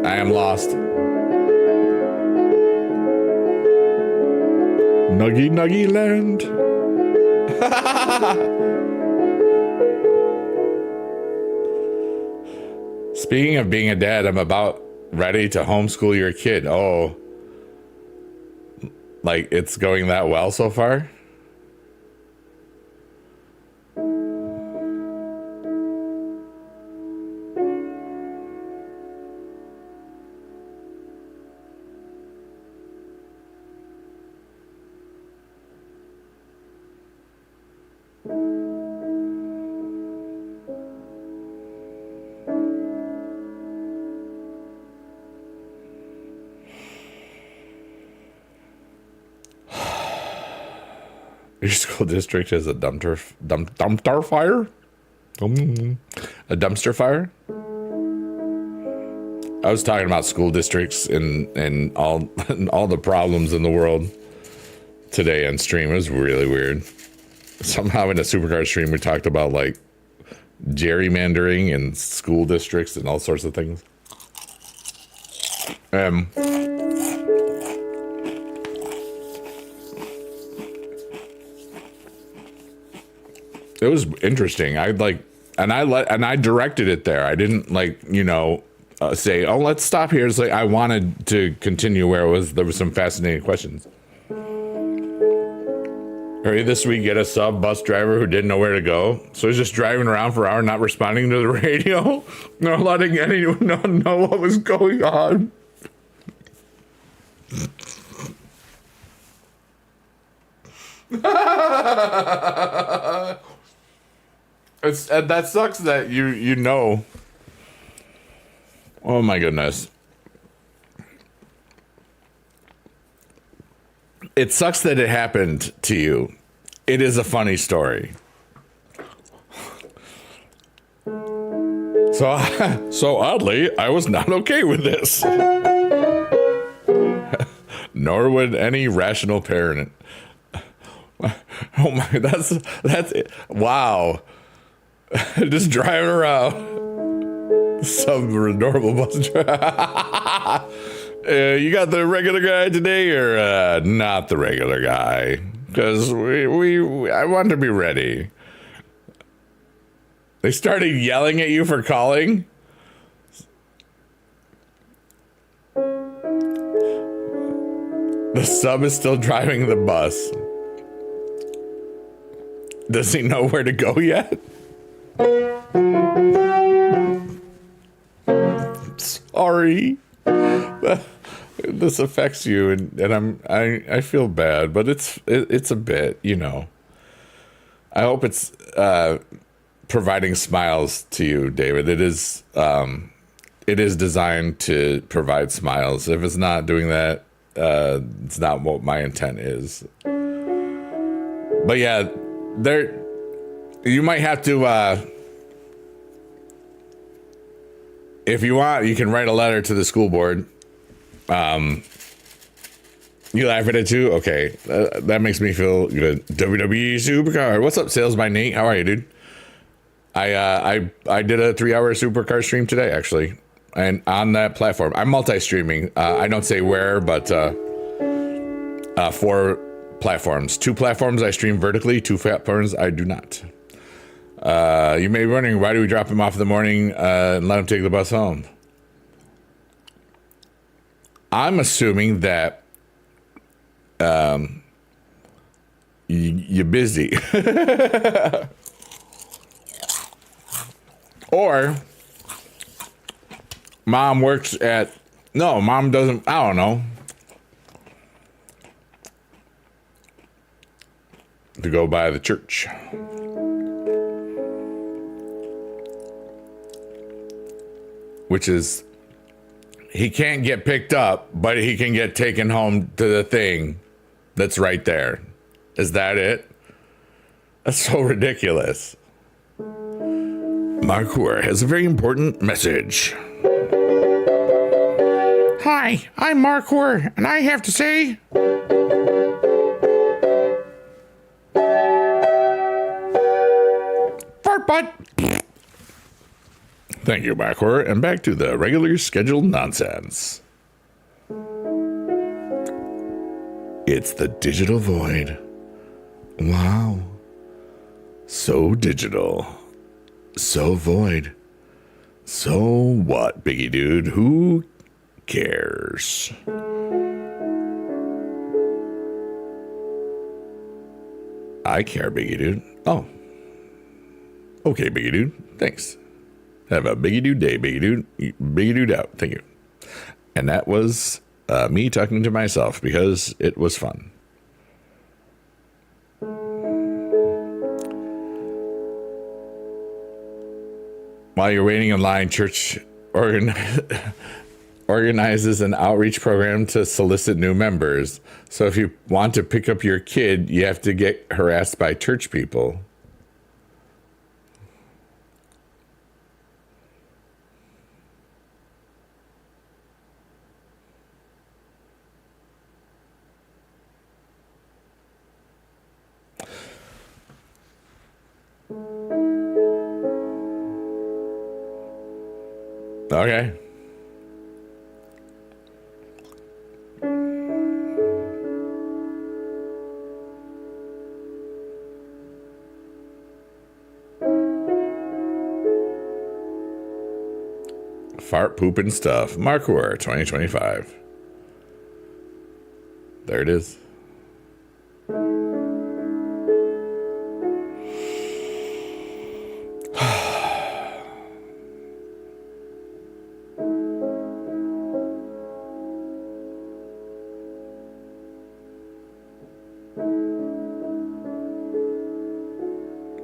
I am lost. Nuggy Nuggy Land. Speaking of being a dad, I'm about ready to homeschool your kid. Oh, like it's going that well so far? Your school district has a dumpster fire? A dumpster fire? I was talking about school districts and all all the problems in the world today on stream. It was really weird. Somehow in a supercar stream we talked about like gerrymandering and school districts and all sorts of things. It was interesting. I directed it there. I didn't say, "Oh, let's stop here." It's like I wanted to continue where it was. There was some fascinating questions. Earlier this week, get a sub bus driver who didn't know where to go, so he's just driving around for an hour, not responding to the radio, not letting anyone know what was going on. That sucks that you know. Oh my goodness. It sucks that it happened to you. It is a funny story. So oddly, I was not okay with this. Nor would any rational parent. Oh my, that's it. Wow. Just driving around. Some normal bus driver. You got the regular guy today or not the regular guy? Because I want to be ready. They started yelling at you for calling. The sub is still driving the bus. Does he know where to go yet? Sorry. This affects you and I feel bad, but it's a bit, you know. I hope it's providing smiles to you, David. It is designed to provide smiles. If it's not doing that, it's not what my intent is. But yeah, you might have to if you want, you can write a letter to the school board. You laugh at it too? Okay. That makes me feel good. WWE Supercar. What's up, Sales by Nate? How are you, dude? I did a 3-hour Supercar stream today, actually. And on that platform. I'm multi-streaming. I don't say where, but 4 platforms. 2 platforms I stream vertically, 2 platforms I do not. You may be wondering, why do we drop him off in the morning and let him take the bus home? I'm assuming that you're busy. Or mom works at... No, mom doesn't... I don't know. To go by the church. Which is... He can't get picked up, but he can get taken home to the thing that's right there. Is that it? That's so ridiculous. Marcour has a very important message. Hi, I'm Marcour, and I have to say... Fart butt! Thank you, Marcour, and back to the regular scheduled nonsense. It's the digital void. Wow. So digital. So void. So what, Biggie Dude? Who cares? I care, Biggie Dude. Oh. Okay, Biggie Dude. Thanks. Have a Biggie Dude day, Biggie Dude. Biggie Dude out. Thank you. And that was me talking to myself because it was fun. While you're waiting in line, church organ. organizes an outreach program to solicit new members. So if you want to pick up your kid, you have to get harassed by church people. Okay. Fart, poop, and stuff. Markware 2025. There it is.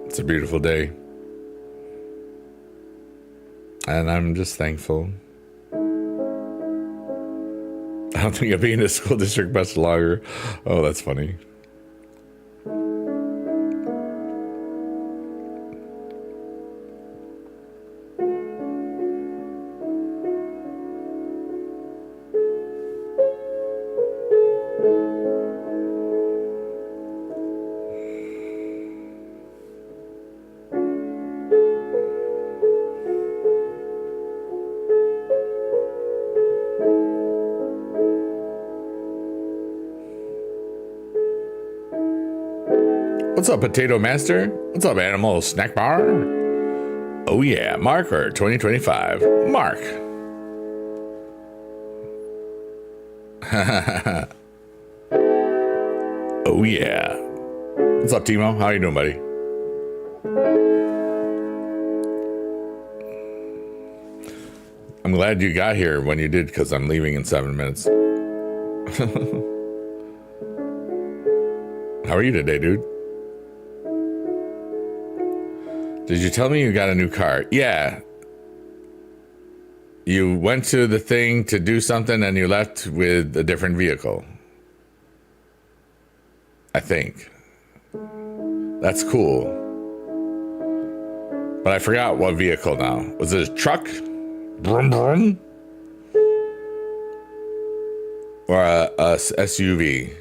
It's a beautiful day. And I'm just thankful. I don't think I'll be in the school district much longer. Oh, that's funny. What's up, Potato Master? What's up, Animal Snack Bar? Oh yeah, Marker 2025. Mark. Oh yeah. What's up, Timo? How you doing, buddy? I'm glad you got here when you did, because I'm leaving in 7 minutes. How are you today, dude? Did you tell me you got a new car? Yeah. You went to the thing to do something and you left with a different vehicle. I think. That's cool. But I forgot what vehicle now. Was it a truck? Brum brum? Or a SUV?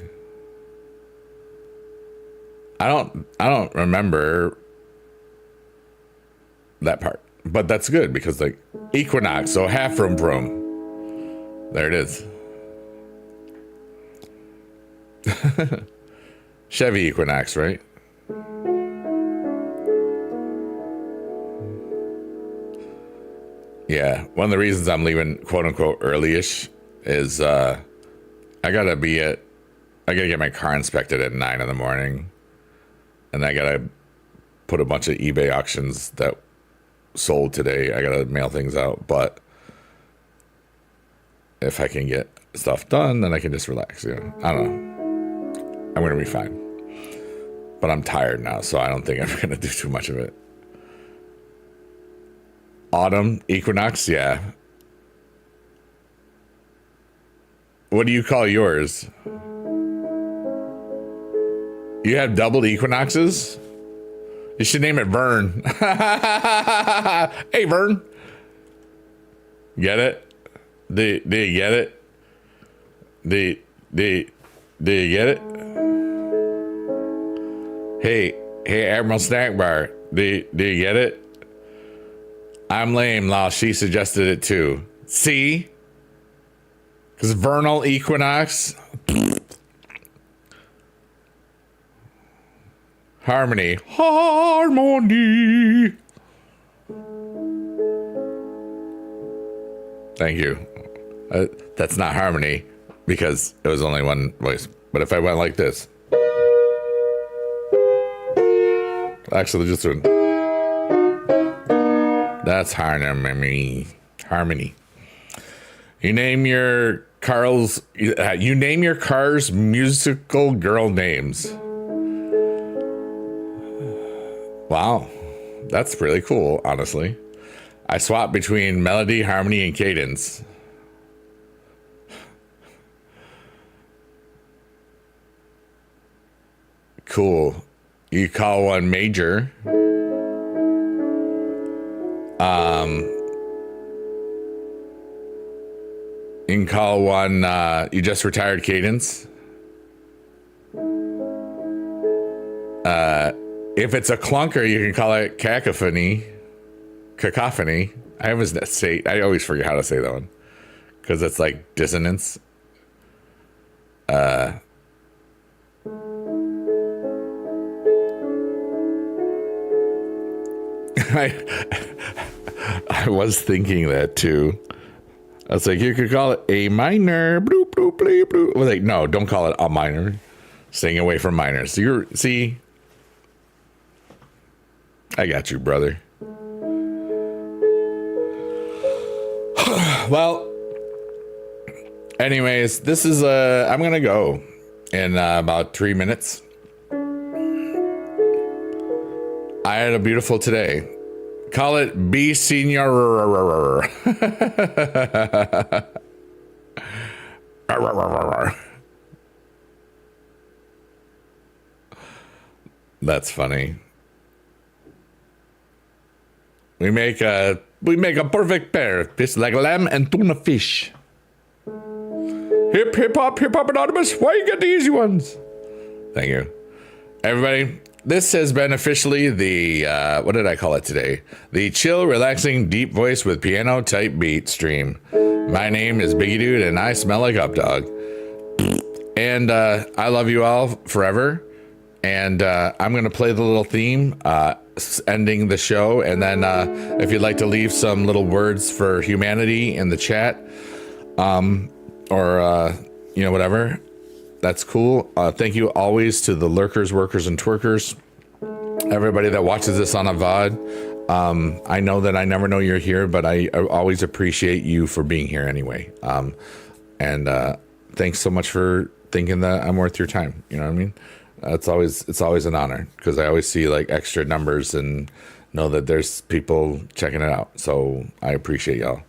I don't remember that part, but that's good because like Equinox, so half vroom vroom. There it is. Chevy Equinox, right? Yeah, one of the reasons I'm leaving quote unquote early-ish is I gotta get my car inspected at 9 in the morning, and I gotta put a bunch of eBay auctions that sold today. I gotta mail things out, but if I can get stuff done, then I can just relax. You know, I don't know. I'm gonna be fine, but I'm tired now, so I don't think I'm gonna do too much of it. Autumn Equinox, yeah. What do you call yours? You have double equinoxes? You should name it Vern. Hey, Vern. Get it? Do you get it? Do you get it? Hey, Admiral Snack Bar. Do you get it? I'm lame, Law. She suggested it too. See? Because vernal equinox. Harmony. Thank you. That's not harmony because it was only one voice. But if I went like this. Actually, just doing. That's harmony. Harmony. You name your car's musical girl names. Wow, that's really cool, honestly. I swap between melody, harmony, and cadence. Cool. You call one Major. You can call one, you just retired Cadence. If it's a clunker, you can call it cacophony. Cacophony. I always forget how to say that one. Because it's like dissonance. I was thinking that too. I was like, you could call it A minor. Bloop, bloop, bloop, bloop. I was like, no, don't call it a minor. Staying away from minors. See, I got you, brother. Well, anyways, this is I'm gonna go in about 3 minutes. I had a beautiful today. Call it B Senior. That's funny. We make a perfect pair. Fish like lamb and tuna fish. Hip hop anonymous. Why you get the easy ones? Thank you, everybody. This has been officially the what did I call it today? The chill, relaxing, deep voice with piano type beat stream. My name is Biggie Dude, and I smell like up dog. And I love you all forever. And I'm gonna play the little theme, ending the show, and then if you'd like to leave some little words for humanity in the chat, or whatever, that's cool. Thank you always to the lurkers, workers, and twerkers, everybody that watches this on a VOD. I know that I never know you're here, but I always appreciate you for being here anyway. And thanks so much for thinking that I'm worth your time. You know what I mean? It's always an honor, because I always see like extra numbers and know that there's people checking it out. So I appreciate y'all.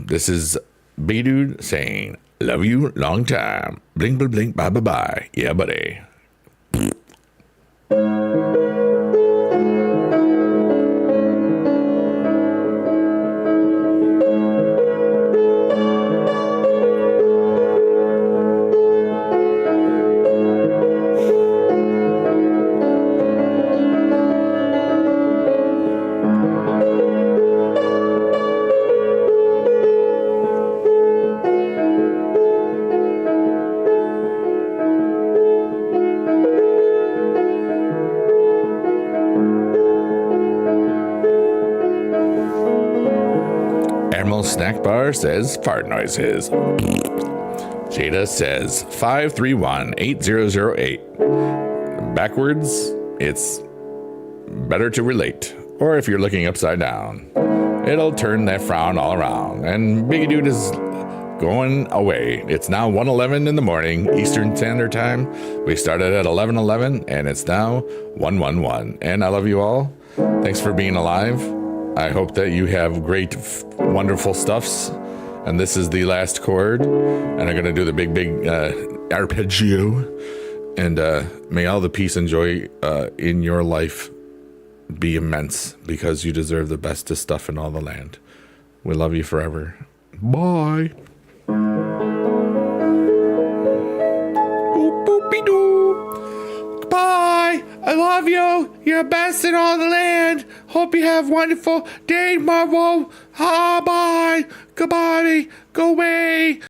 This is B Dude saying, love you long time. Bling, bling, bling, bye, bye, bye. Yeah, buddy. Snack Bar says fart noises. Jada says 531-8008. Backwards, it's better to relate. Or if you're looking upside down, it'll turn that frown all around. And Biggie Dude is going away. It's now 1:11 in the morning, Eastern Standard Time. We started at 11:11, and it's now 1:11. And I love you all. Thanks for being alive. I hope that you have great, wonderful stuffs. And this is the last chord. And I'm going to do the big arpeggio. And may all the peace and joy in your life be immense, because you deserve the bestest stuff in all the land. We love you forever. Bye. Boop, boopy doo. Bye. I love you. You're best in all the land. Hope you have a wonderful day, Marvel. Bye. Goodbye. Go away.